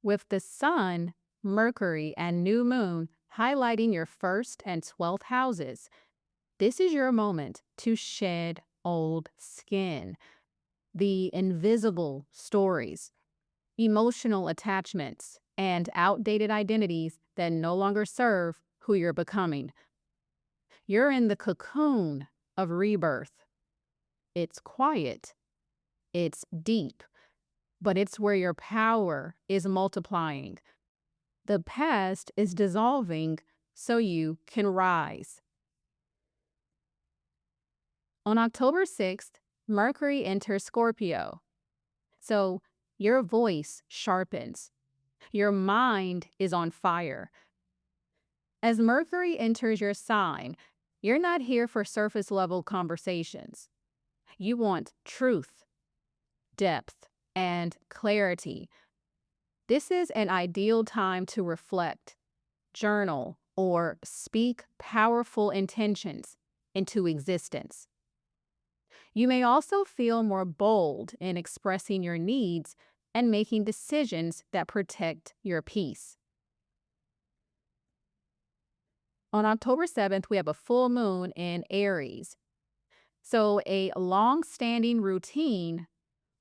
with the Sun, Mercury, and new moon highlighting your first and 12th houses. This is your moment to shed old skin, the invisible stories, emotional attachments, and outdated identities that no longer serve who you're becoming. You're in the cocoon of rebirth. It's quiet, it's deep, but it's where your power is multiplying. The past is dissolving so you can rise. On October 6th, Mercury enters Scorpio. So your voice sharpens. Your mind is on fire. As Mercury enters your sign, you're not here for surface level conversations. You want truth, depth, and clarity. This is an ideal time to reflect, journal, or speak powerful intentions into existence. You may also feel more bold in expressing your needs and making decisions that protect your peace. On October 7th, we have a full moon in Aries. So, a long standing routine,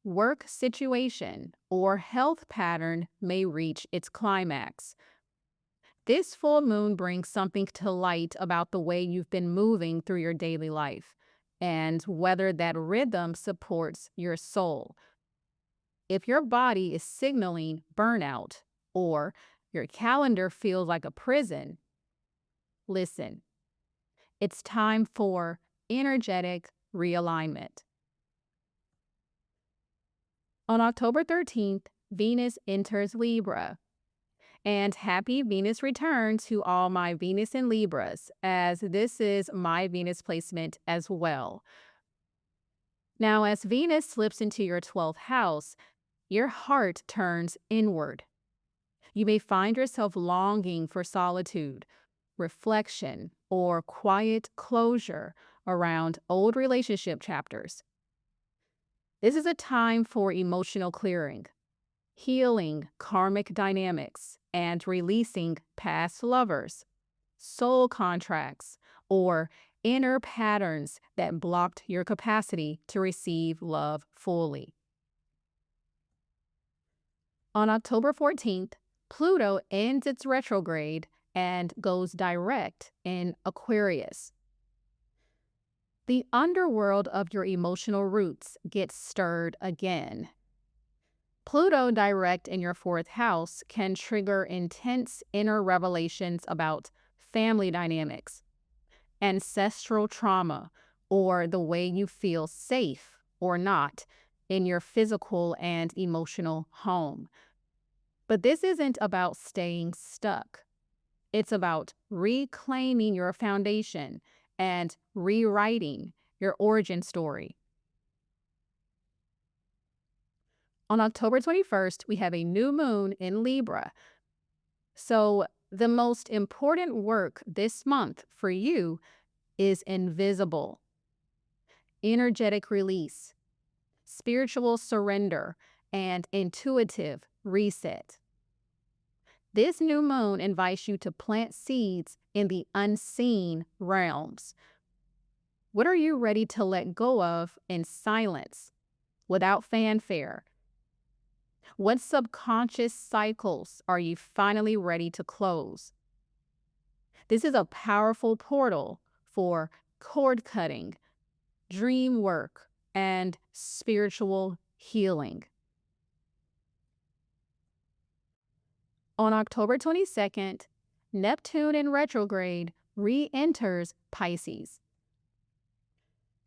work situation, or health pattern may reach its climax. This full moon brings something to light about the way you've been moving through your daily life and whether that rhythm supports your soul. If your body is signaling burnout or your calendar feels like a prison, listen, it's time for energetic realignment. On October 13th, Venus enters Libra. And happy Venus return to all my Venus in Libras, as this is my Venus placement as well. Now, as Venus slips into your 12th house, your heart turns inward. You may find yourself longing for solitude, reflection, or quiet closure around old relationship chapters. This is a time for emotional clearing, healing karmic dynamics, and releasing past lovers, soul contracts, or inner patterns that blocked your capacity to receive love fully. On October 14th, Pluto ends its retrograde and goes direct in Aquarius. The underworld of your emotional roots gets stirred again. Pluto direct in your 4th house can trigger intense inner revelations about family dynamics, ancestral trauma, or the way you feel safe or not in your physical and emotional home. But this isn't about staying stuck. It's about reclaiming your foundation and rewriting your origin story. On October 21st, we have a new moon in Libra. So the most important work this month for you is invisible, energetic release, spiritual surrender, and intuitive reset. This new moon invites you to plant seeds in the unseen realms. What are you ready to let go of in silence, without fanfare? What subconscious cycles are you finally ready to close? This is a powerful portal for cord cutting, dream work, and spiritual healing. On October 22nd, Neptune in retrograde re-enters Pisces.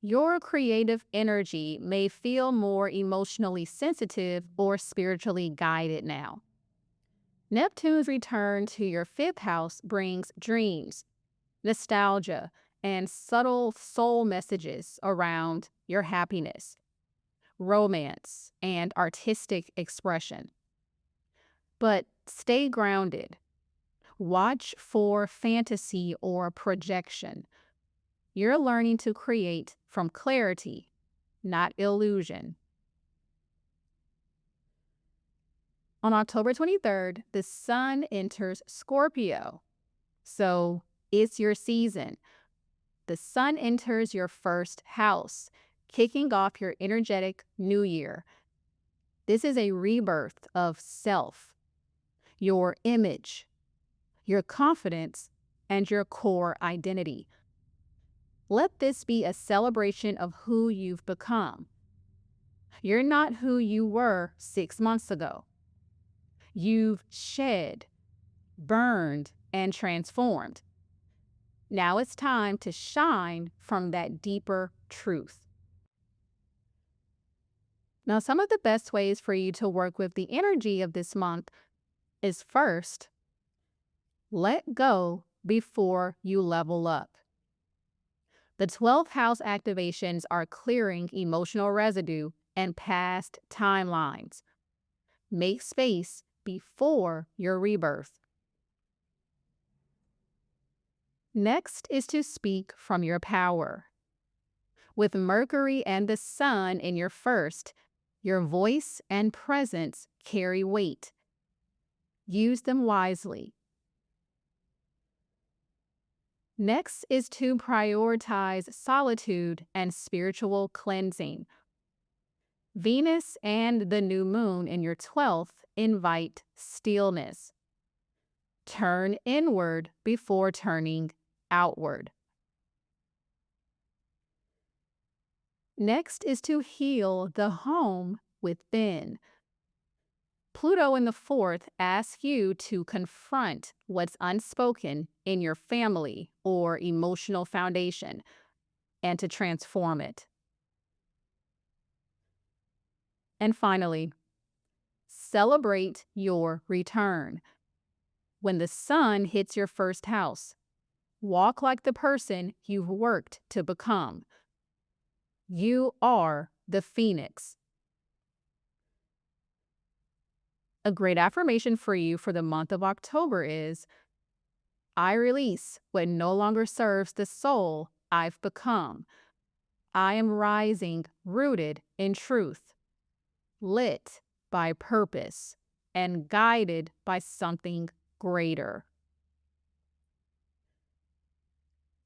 Your creative energy may feel more emotionally sensitive or spiritually guided now. Neptune's return to your 5th house brings dreams, nostalgia, and subtle soul messages around your happiness, romance, and artistic expression. But stay grounded. Watch for fantasy or projection. You're learning to create from clarity, not illusion. On October 23rd, the sun enters Scorpio. So it's your season. The sun enters your 1st house, kicking off your energetic new year. This is a rebirth of self, your image, your confidence, and your core identity. Let this be a celebration of who you've become. You're not who you were 6 months ago. You've shed, burned, and transformed. Now it's time to shine from that deeper truth. Now, some of the best ways for you to work with the energy of this month is first, let go before you level up. The 12th house activations are clearing emotional residue and past timelines. Make space before your rebirth. Next is to speak from your power. With Mercury and the Sun in your first, your voice and presence carry weight. Use them wisely. Next is to prioritize solitude and spiritual cleansing. Venus and the new moon in your 12th invite stillness. Turn inward before turning outward. Next is to heal the home within. Pluto in the 4th asks you to confront what's unspoken in your family or emotional foundation and to transform it. And finally, celebrate your return. When the sun hits your first house, walk like the person you've worked to become. You are the phoenix. A great affirmation for you for the month of October is, I release what no longer serves the soul I've become. I am rising rooted in truth, lit by purpose, and guided by something greater.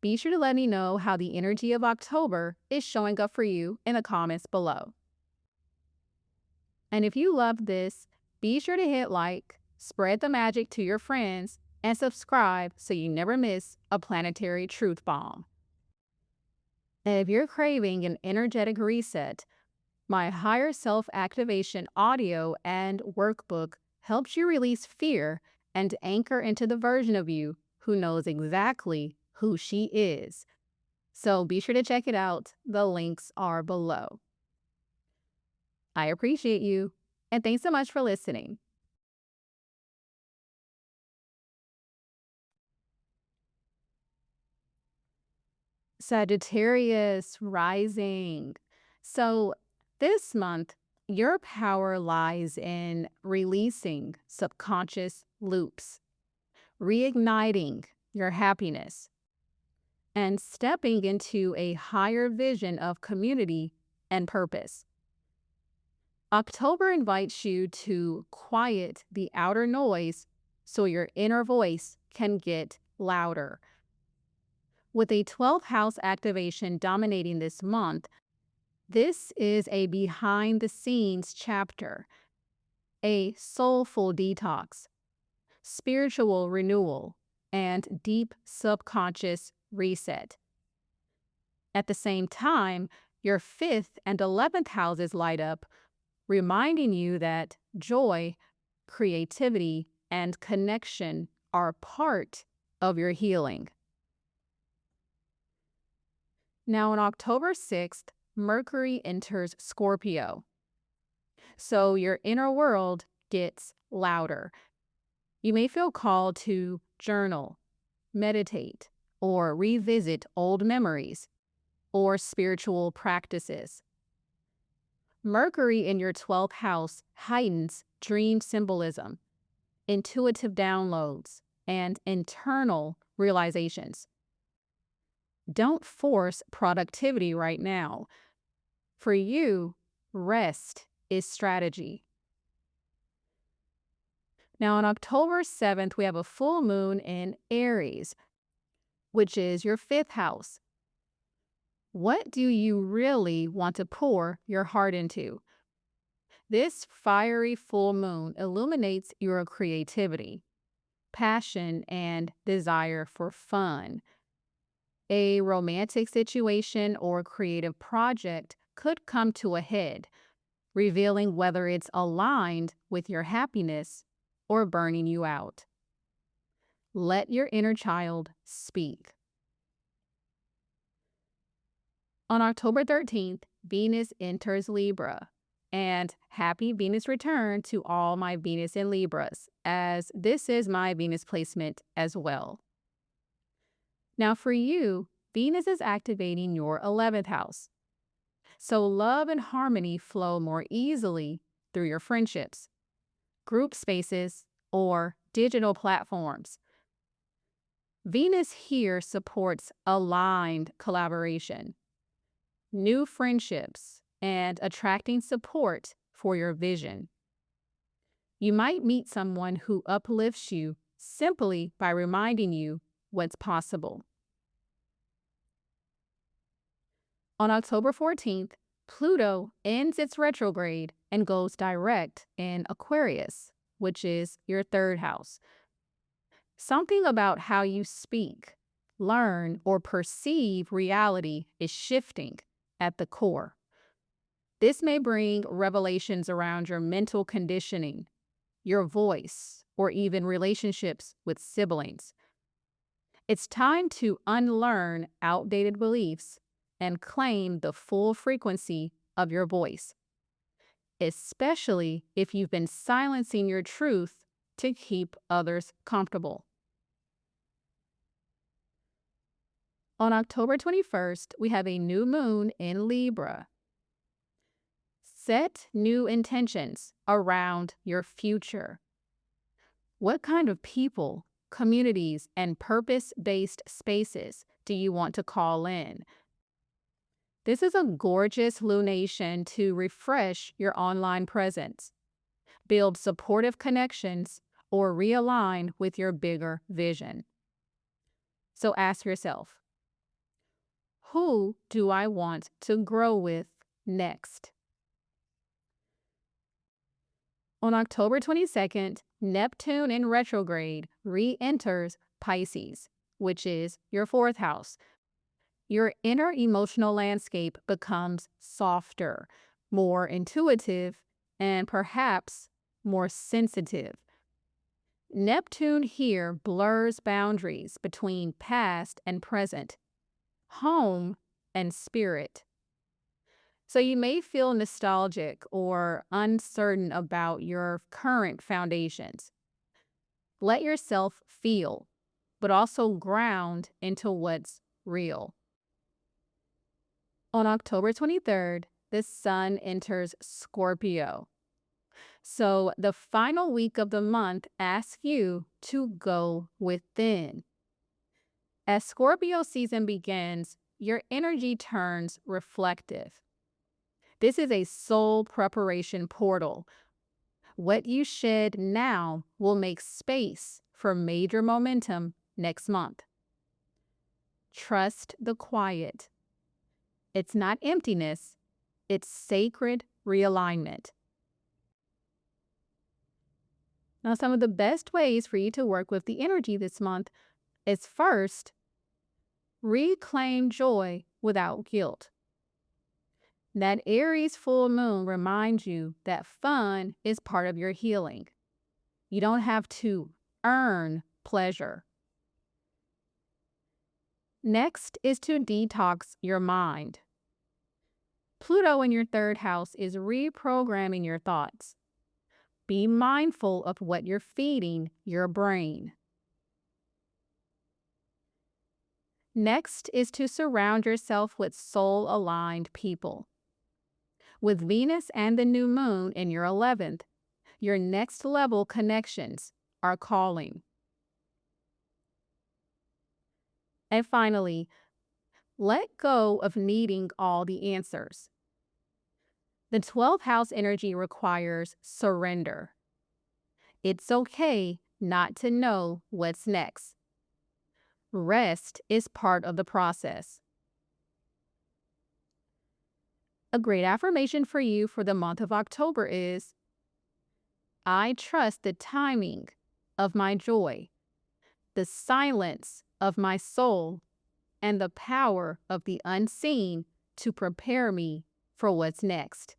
Be sure to let me know how the energy of October is showing up for you in the comments below. And if you love this, be sure to hit like, spread the magic to your friends, and subscribe so you never miss a planetary truth bomb. And if you're craving an energetic reset, my Higher Self Activation audio and workbook helps you release fear and anchor into the version of you who knows exactly who she is. So be sure to check it out. The links are below. I appreciate you, and thanks so much for listening. Sagittarius rising. So this month, your power lies in releasing subconscious loops, reigniting your happiness, and stepping into a higher vision of community and purpose. October invites you to quiet the outer noise so your inner voice can get louder. With a 12th house activation dominating this month, this is a behind-the-scenes chapter, a soulful detox, spiritual renewal, and deep subconscious reset. At the same time, your 5th and 11th houses light up, reminding you that joy, creativity, and connection are part of your healing. Now, on October 6th, Mercury enters Scorpio. So your inner world gets louder. You may feel called to journal, meditate, or revisit old memories or spiritual practices. Mercury in your 12th house heightens dream symbolism, intuitive downloads, and internal realizations. Don't force productivity right now. For you, rest is strategy. Now, on October 7th, we have a full moon in Aries, which is your 5th house. What do you really want to pour your heart into? This fiery full moon illuminates your creativity, passion, and desire for fun. A romantic situation or creative project could come to a head, revealing whether it's aligned with your happiness or burning you out. Let your inner child speak. On October 13th, Venus enters Libra. And happy Venus return to all my Venus in Libras, as this is my Venus placement as well. Now for you, Venus is activating your 11th house. So love and harmony flow more easily through your friendships, group spaces, or digital platforms. Venus here supports aligned collaboration. new friendships, and attracting support for your vision. You might meet someone who uplifts you simply by reminding you what's possible. On October 14th, Pluto ends its retrograde and goes direct in Aquarius, which is your third house. Something about how you speak, learn, or perceive reality is shifting at the core. This may bring revelations around your mental conditioning, your voice, or even relationships with siblings. It's time to unlearn outdated beliefs and claim the full frequency of your voice, especially if you've been silencing your truth to keep others comfortable. On October 21st, we have a new moon in Libra. Set new intentions around your future. What kind of people, communities, and purpose-based spaces do you want to call in? This is a gorgeous lunation to refresh your online presence, build supportive connections, or realign with your bigger vision. So ask yourself, who do I want to grow with next? On October 22nd, Neptune in retrograde re-enters Pisces, which is your fourth house. Your inner emotional landscape becomes softer, more intuitive, and perhaps more sensitive. Neptune here blurs boundaries between past and present, home and spirit. So you may feel nostalgic or uncertain about your current foundations. Let yourself feel, but also ground into what's real. On October 23rd, the sun enters Scorpio. So the final week of the month asks you to go within. As Scorpio season begins, your energy turns reflective. This is a soul preparation portal. What you shed now will make space for major momentum next month. Trust the quiet. It's not emptiness, it's sacred realignment. Now, some of the best ways for you to work with the energy this month is first, reclaim joy without guilt. That Aries full moon reminds you that fun is part of your healing. You don't have to earn pleasure. Next is to detox your mind. Pluto in your third house is reprogramming your thoughts. Be mindful of what you're feeding your brain. Next is to surround yourself with soul-aligned people. With Venus and the new moon in your 11th, your next level connections are calling. And finally, let go of needing all the answers. The 12th house energy requires surrender. It's okay not to know what's next. Rest is part of the process. A great affirmation for you for the month of October is, I trust the timing of my joy, the silence of my soul, and the power of the unseen to prepare me for what's next.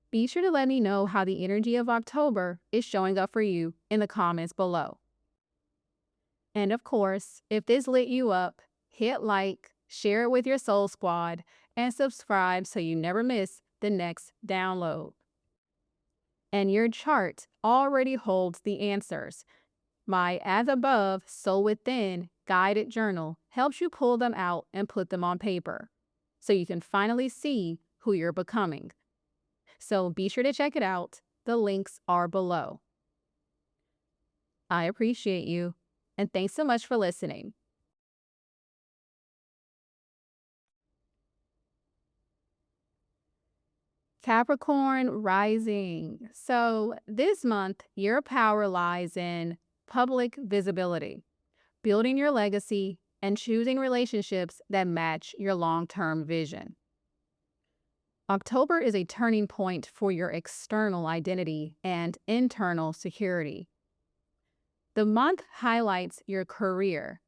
Be sure to let me know how the energy of October is showing up for you in the comments below. And of course, if this lit you up, hit like, share it with your soul squad, and subscribe so you never miss the next download. And your chart already holds the answers. My As Above, So Within guided journal helps you pull them out and put them on paper so you can finally see who you're becoming. So be sure to check it out. The links are below. I appreciate you, and thanks so much for listening. Capricorn rising. So this month, your power lies in public visibility, building your legacy, and choosing relationships that match your long-term vision. October is a turning point for your external identity and internal security. The month highlights your career,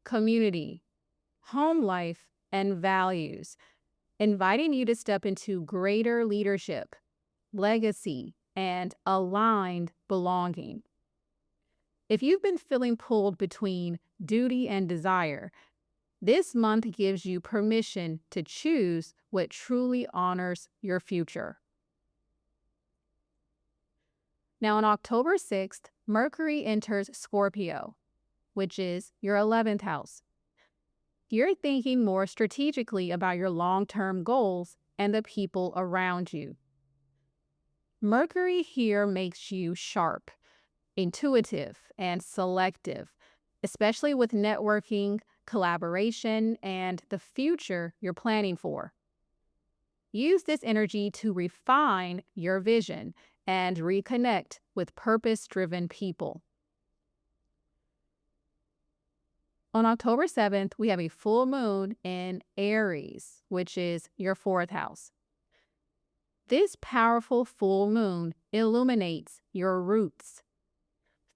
community, home life, and values, inviting you to step into greater leadership, legacy, and aligned belonging. If you've been feeling pulled between duty and desire, this month gives you permission to choose what truly honors your future. Now, on October 6th, Mercury enters Scorpio, which is your 11th house. You're thinking more strategically about your long-term goals and the people around you. Mercury here makes you sharp, intuitive, and selective, especially with networking, collaboration, and the future you're planning for. Use this energy to refine your vision and reconnect with purpose-driven people. On October 7th, we have a full moon in Aries, which is your 4th house. This powerful full moon illuminates your roots,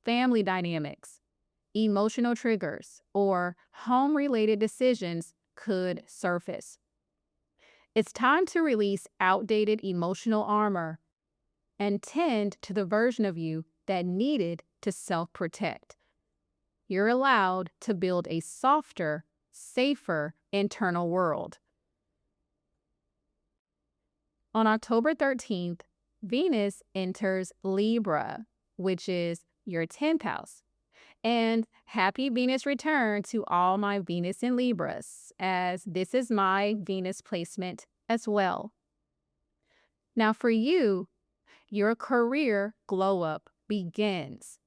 family dynamics, emotional triggers, or home-related decisions could surface. It's time to release outdated emotional armor and tend to the version of you that needed to self-protect. You're allowed to build a softer, safer internal world. On October 13th, Venus enters Libra, which is your 10th house. And happy Venus return to all my Venus in Libras, as this is my Venus placement as well. Now for you, your career glow-up begins.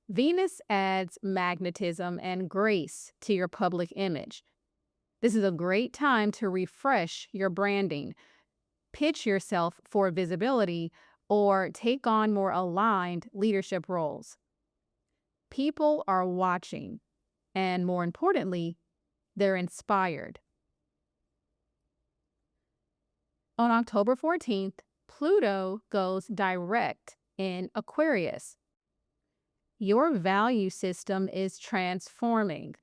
Venus adds magnetism and grace to your public image. This is a great time to refresh your branding, pitch yourself for visibility, or take on more aligned leadership roles. People are watching, and more importantly, they're inspired. On October 14th, Pluto goes direct in Aquarius. Your value system is transforming.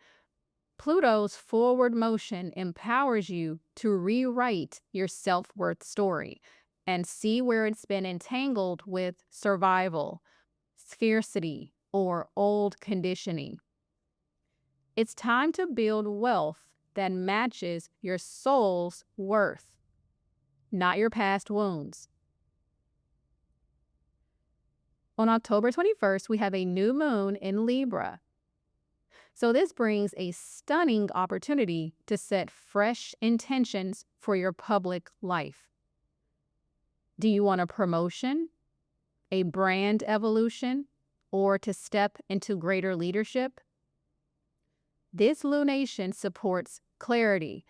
Pluto's forward motion empowers you to rewrite your self-worth story and see where it's been entangled with survival, scarcity, or old conditioning. It's time to build wealth that matches your soul's worth, not your past wounds. On October 21st, we have a new moon in Libra. So this brings a stunning opportunity to set fresh intentions for your public life. Do you want a promotion, a brand evolution, or to step into greater leadership? This lunation supports clarity,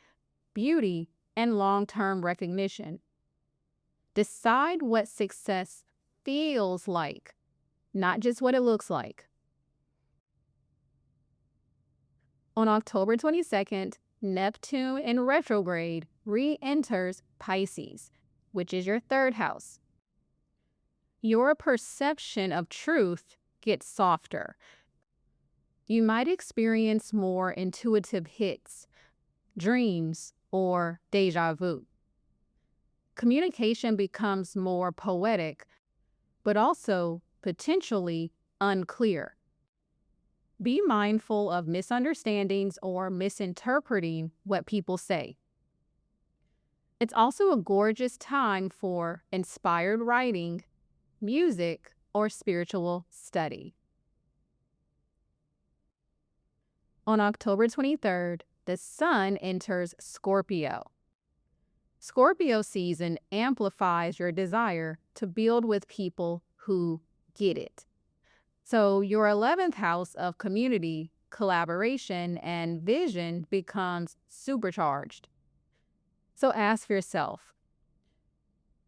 beauty, and long-term recognition. Decide what success feels like, not just what it looks like. On October 22nd, Neptune in retrograde re-enters Pisces, which is your 3rd house. Your perception of truth gets softer. You might experience more intuitive hits, dreams, or déjà vu. Communication becomes more poetic, but also potentially unclear. Be mindful of misunderstandings or misinterpreting what people say. It's also a gorgeous time for inspired writing, music, or spiritual study. On October 23rd, the Sun enters Scorpio. Scorpio season amplifies your desire to build with people who get it. So your 11th house of community, collaboration, and vision becomes supercharged. So ask yourself,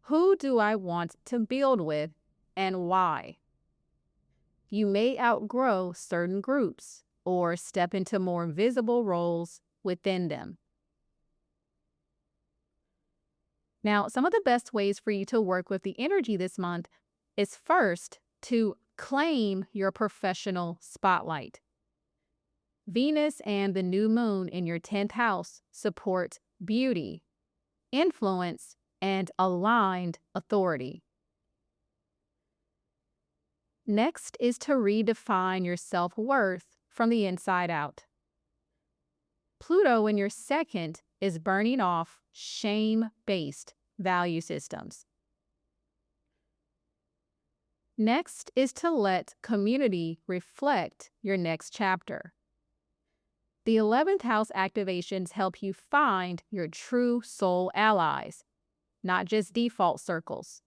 Who do I want to build with and why? You may outgrow certain groups or step into more visible roles within them. Now, some of the best ways for you to work with the energy this month is first to claim your professional spotlight. Venus and the new moon in your 10th house support beauty, influence, and aligned authority. Next is to redefine your self-worth from the inside out. Pluto in your 2nd is burning off shame-based value systems. Next is to let community reflect your next chapter. The 11th house activations help you find your true soul allies, not just default circles.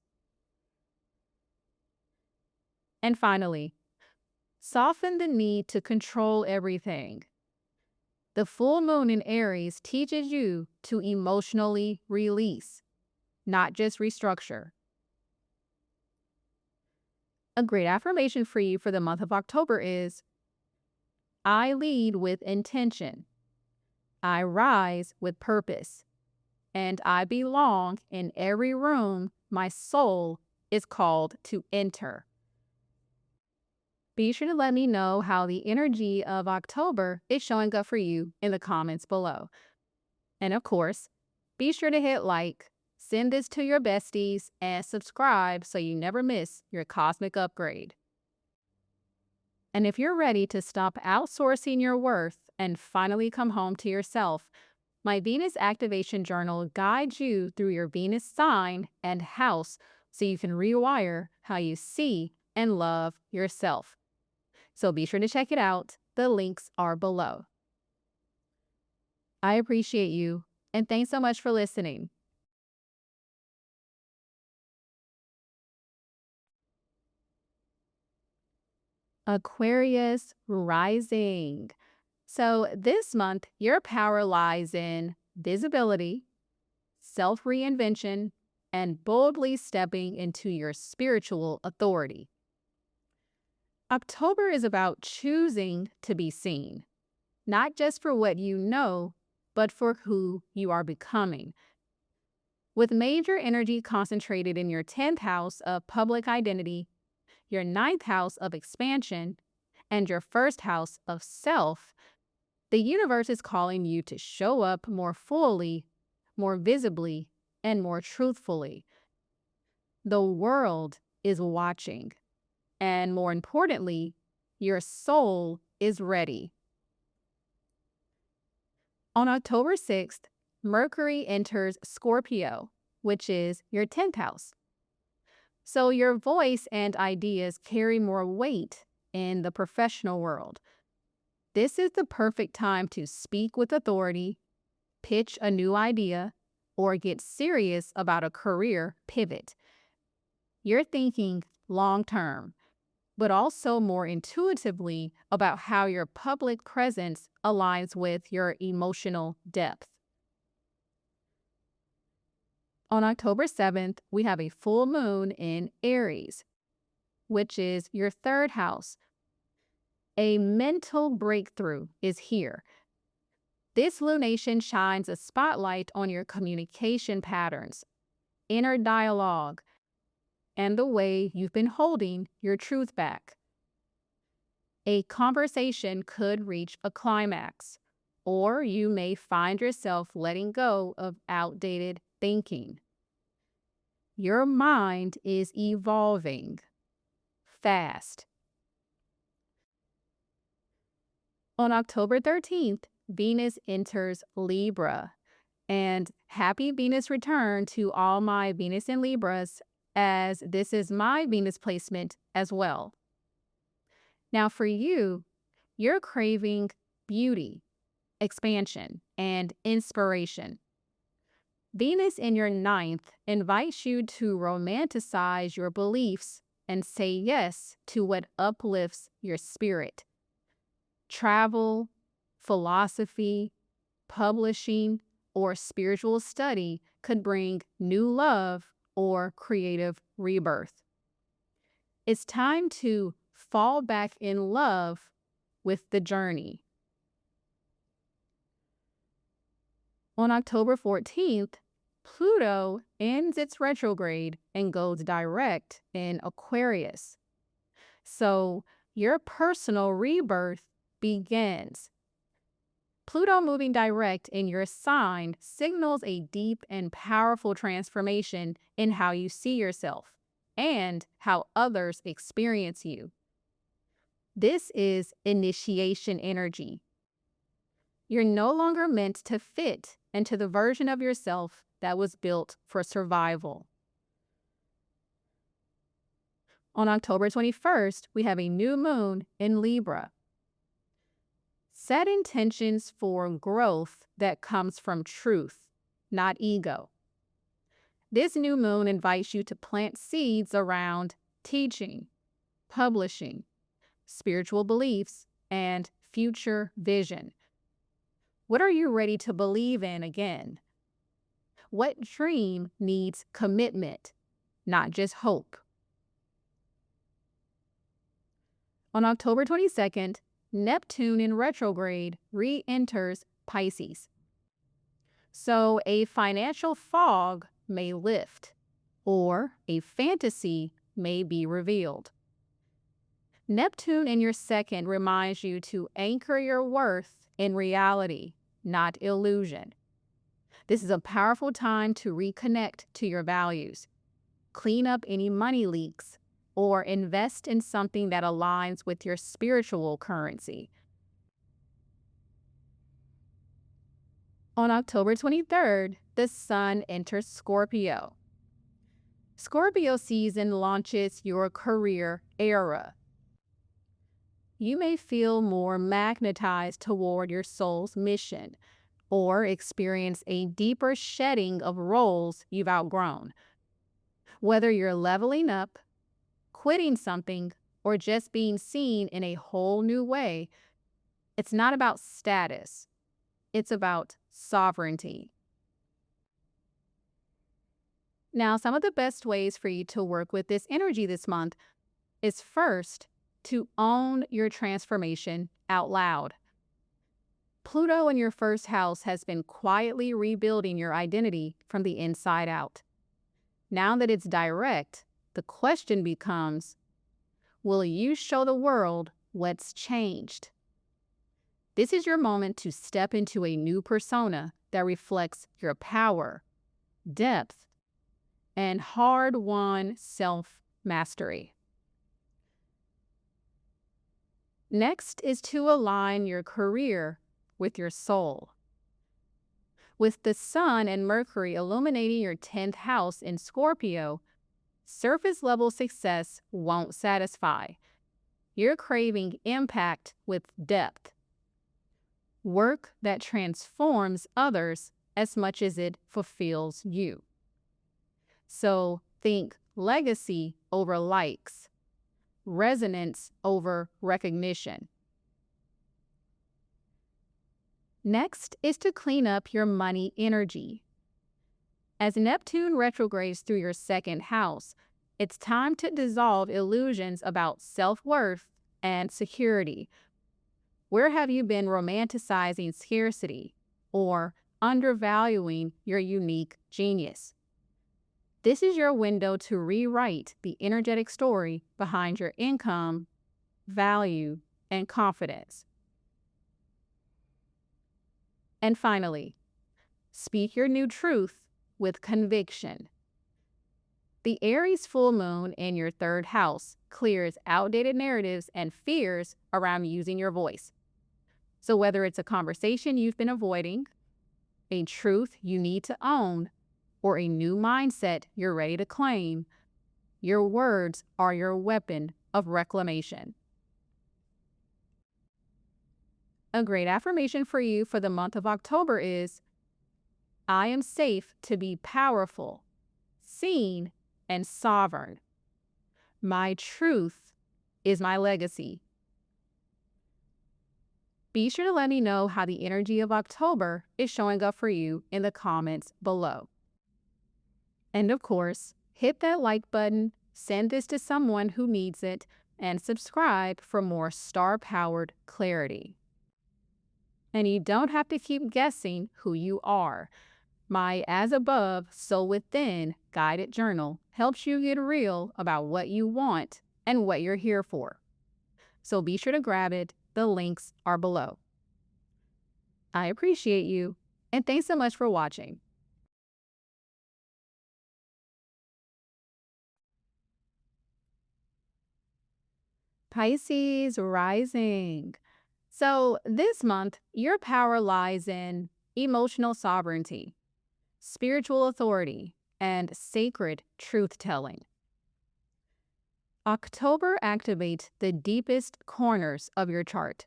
And finally, soften the need to control everything. The full moon in Aries teaches you to emotionally release, not just restructure. A great affirmation for you for the month of October is, I lead with intention, I rise with purpose, and I belong in every room my soul is called to enter. Be sure to let me know how the energy of October is showing up for you in the comments below. And of course, be sure to hit like, send this to your besties, and subscribe so you never miss your cosmic upgrade. And if you're ready to stop outsourcing your worth and finally come home to yourself, my Venus Activation Journal guides you through your Venus sign and house so you can rewire how you see and love yourself. So be sure to check it out. The links are below. I appreciate you, and thanks so much for listening. Aquarius rising. So this month, your power lies in visibility, self-reinvention, and boldly stepping into your spiritual authority. October is about choosing to be seen, not just for what you know, but for who you are becoming. With major energy concentrated in your 10th house of public identity, your 9th house of expansion, and your 1st house of self, the universe is calling you to show up more fully, more visibly, and more truthfully. The world is watching, and more importantly, your soul is ready. On October 6th, Mercury enters Scorpio, which is your 10th house. So your voice and ideas carry more weight in the professional world. This is the perfect time to speak with authority, pitch a new idea, or get serious about a career pivot. You're thinking long-term, but also more intuitively about how your public presence aligns with your emotional depth. On October 7th, we have a full moon in Aries, which is your 3rd house. A mental breakthrough is here. This lunation shines a spotlight on your communication patterns, inner dialogue, and the way you've been holding your truth back. A conversation could reach a climax, or you may find yourself letting go of outdated thinking. Your mind is evolving fast. On October 13th, Venus enters Libra. And happy Venus return to all my Venus in Libras, as this is my Venus placement as well. Now for you, you're craving beauty, expansion, and inspiration. Venus in your 9th invites you to romanticize your beliefs and say yes to what uplifts your spirit. Travel, philosophy, publishing, or spiritual study could bring new love or creative rebirth. It's time to fall back in love with the journey. On October 14th, Pluto ends its retrograde and goes direct in Aquarius. So your personal rebirth begins. Pluto moving direct in your sign signals a deep and powerful transformation in how you see yourself and how others experience you. This is initiation energy. You're no longer meant to fit into the version of yourself that was built for survival. On October 21st, we have a new moon in Libra. Set intentions for growth that comes from truth, not ego. This new moon invites you to plant seeds around teaching, publishing, spiritual beliefs, and future vision. What are you ready to believe in again? What dream needs commitment, not just hope? On October 22nd, Neptune in retrograde re-enters Pisces. So a financial fog may lift, or a fantasy may be revealed. Neptune in your second reminds you to anchor your worth in reality, not illusion. This is a powerful time to reconnect to your values, clean up any money leaks, or invest in something that aligns with your spiritual currency. On October 23rd, the Sun enters Scorpio. Scorpio season launches your career era. You may feel more magnetized toward your soul's mission, or experience a deeper shedding of roles you've outgrown. Whether you're leveling up, quitting something, or just being seen in a whole new way, it's not about status. It's about sovereignty. Now, some of the best ways for you to work with this energy this month is first, to own your transformation out loud. Pluto in your first house has been quietly rebuilding your identity from the inside out. Now that it's direct, the question becomes, will you show the world what's changed? This is your moment to step into a new persona that reflects your power, depth, and hard-won self-mastery. Next is to align your career with your soul. With the Sun and Mercury illuminating your 10th house in Scorpio, surface-level success won't satisfy. You're craving impact with depth. Work that transforms others as much as it fulfills you. So think legacy over likes, resonance over recognition. Next is to clean up your money energy. As Neptune retrogrades through your second house, it's time to dissolve illusions about self-worth and security. Where have you been romanticizing scarcity or undervaluing your unique genius? This is your window to rewrite the energetic story behind your income, value, and confidence. And finally, speak your new truth with conviction. The Aries full moon in your third house clears outdated narratives and fears around using your voice. So whether it's a conversation you've been avoiding, a truth you need to own, or a new mindset you're ready to claim, your words are your weapon of reclamation. A great affirmation for you for the month of October is, I am safe to be powerful, seen, and sovereign. My truth is my legacy. Be sure to let me know how the energy of October is showing up for you in the comments below. And of course, Hit that like button, send this to someone who needs it, and subscribe for more star-powered clarity. And you don't have to keep guessing who you are. My As Above, So Within guided journal helps you get real about what you want and what you're here for. So be sure to grab it. The links are below. I appreciate you, and thanks so much for watching. Pisces rising. So this month, your power lies in emotional sovereignty, spiritual authority, and sacred truth-telling. October activates the deepest corners of your chart.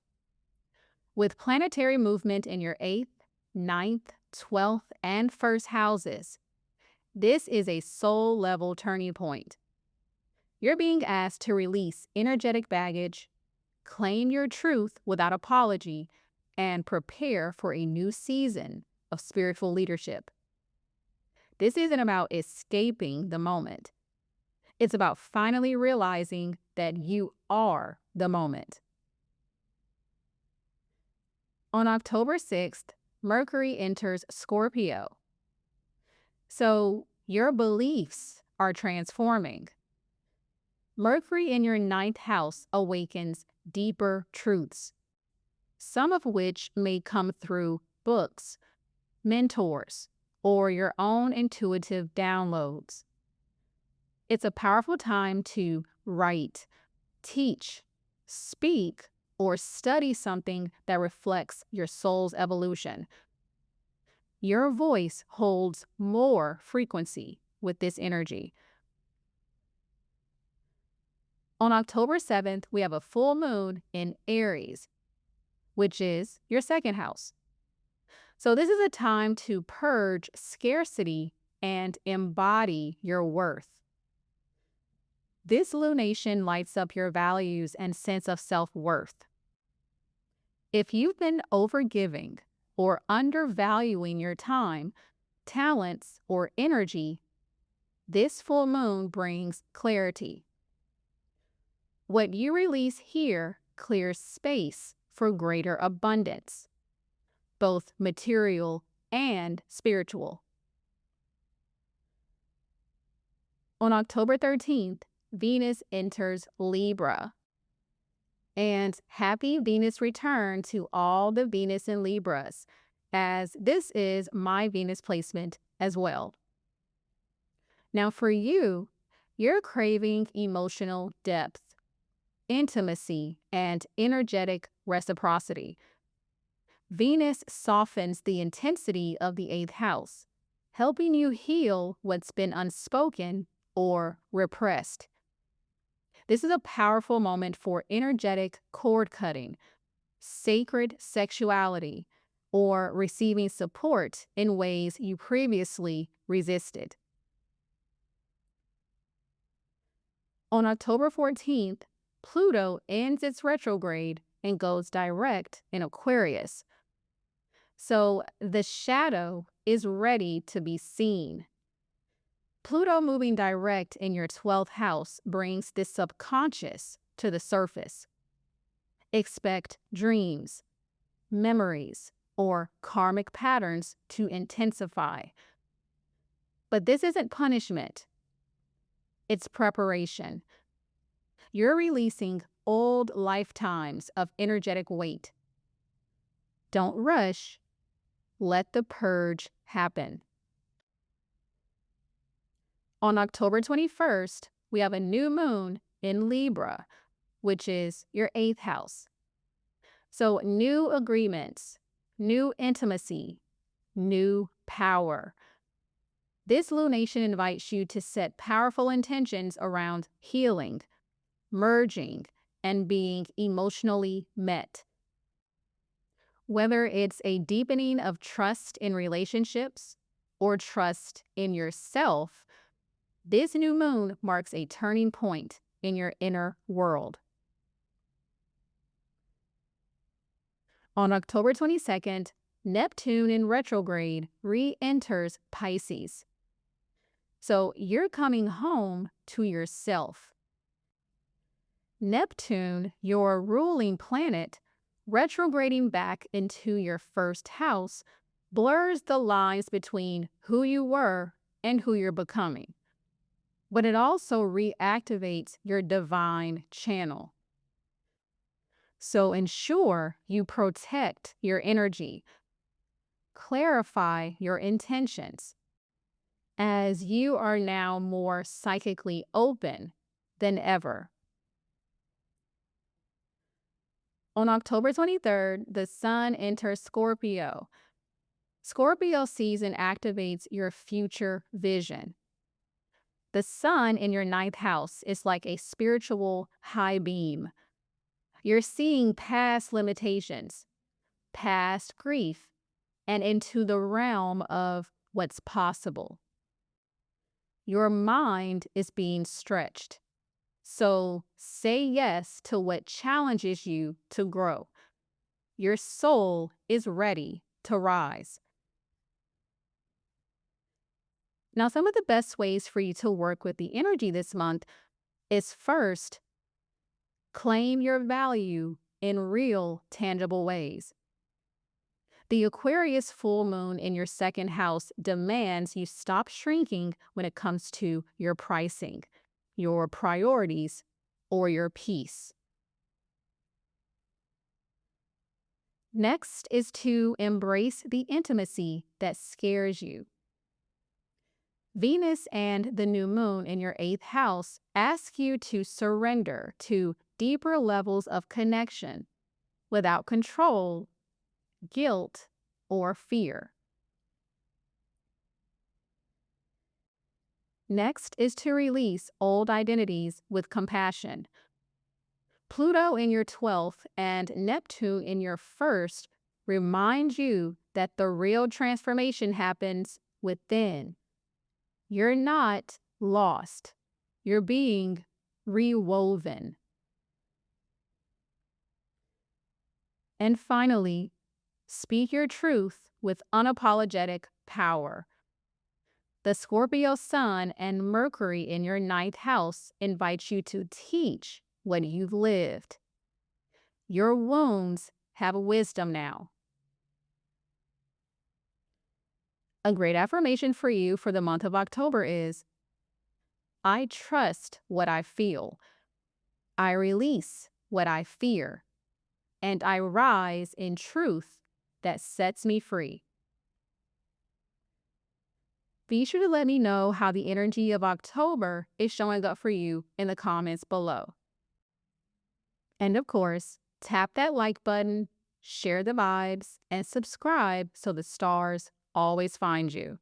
With planetary movement in your 8th, 9th, 12th, and 1st houses, this is a soul-level turning point. You're being asked to release energetic baggage, claim your truth without apology, and prepare for a new season of spiritual leadership. This isn't about escaping the moment. It's about finally realizing that you are the moment. On October 6th, Mercury enters Scorpio. So your beliefs are transforming. Mercury in your 9th house awakens deeper truths, some of which may come through books, mentors, or your own intuitive downloads. It's a powerful time to write, teach, speak, or study something that reflects your soul's evolution. Your voice holds more frequency with this energy. On October 7th, we have a full moon in Aries, which is your 2nd house. So this is a time to purge scarcity and embody your worth. This lunation lights up your values and sense of self-worth. If you've been overgiving or undervaluing your time, talents, or energy, this full moon brings clarity. What you release here clears space for greater abundance, both material and spiritual. On October 13th, Venus enters Libra. And happy Venus return to all the Venus and Libras, as this is my Venus placement as well. Now for you, you're craving emotional depth, intimacy, and energetic reciprocity. Venus softens the intensity of the 8th house, helping you heal what's been unspoken or repressed. This is a powerful moment for energetic cord cutting, sacred sexuality, or receiving support in ways you previously resisted. On October 14th, Pluto ends its retrograde and goes direct in Aquarius. So the shadow is ready to be seen. Pluto moving direct in your 12th house brings the subconscious to the surface. Expect dreams, memories, or karmic patterns to intensify. But this isn't punishment. It's preparation. You're releasing old lifetimes of energetic weight. Don't rush. Let the purge happen. On October 21st, we have a new moon in Libra, which is your 8th house. So new agreements, new intimacy, new power. This lunation invites you to set powerful intentions around healing, merging, and being emotionally met. Whether it's a deepening of trust in relationships or trust in yourself, this new moon marks a turning point in your inner world. On October 22nd, Neptune in retrograde re-enters Pisces. So you're coming home to yourself. Neptune, your ruling planet, retrograding back into your first house, blurs the lines between who you were and who you're becoming. But it also reactivates your divine channel. So ensure you protect your energy, clarify your intentions, as you are now more psychically open than ever. On October 23rd, the Sun enters Scorpio. Scorpio season activates your future vision. The Sun in your ninth house is like a spiritual high beam. You're seeing past limitations, past grief, and into the realm of what's possible. Your mind is being stretched. So say yes to what challenges you to grow. Your soul is ready to rise. Now, some of the best ways for you to work with the energy this month is first, claim your value in real, tangible ways. The Aquarius full moon in your second house demands you stop shrinking when it comes to your pricing, your priorities, or your peace. Next is to embrace the intimacy that scares you. Venus and the new moon in your eighth house ask you to surrender to deeper levels of connection without control, guilt, or fear. Next is to release old identities with compassion. Pluto in your 12th and Neptune in your first remind you that the real transformation happens within. You're not lost. You're being rewoven. And finally, speak your truth with unapologetic power. The Scorpio Sun and Mercury in your ninth house invite you to teach what you've lived. Your wounds have wisdom now. A great affirmation for you for the month of October is, I trust what I feel. I release what I fear. And I rise in truth that sets me free. Be sure to let me know how the energy of October is showing up for you in the comments below. And of course, tap that like button, share the vibes, and subscribe so the stars always find you.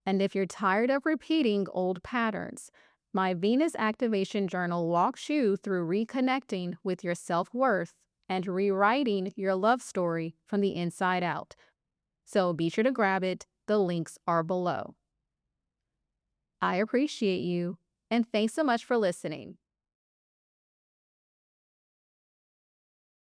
And if you're tired of repeating old patterns, my Venus Activation Journal walks you through reconnecting with your self-worth and rewriting your love story from the inside out. So be sure to grab it. The links are below. I appreciate you, and thanks so much for listening.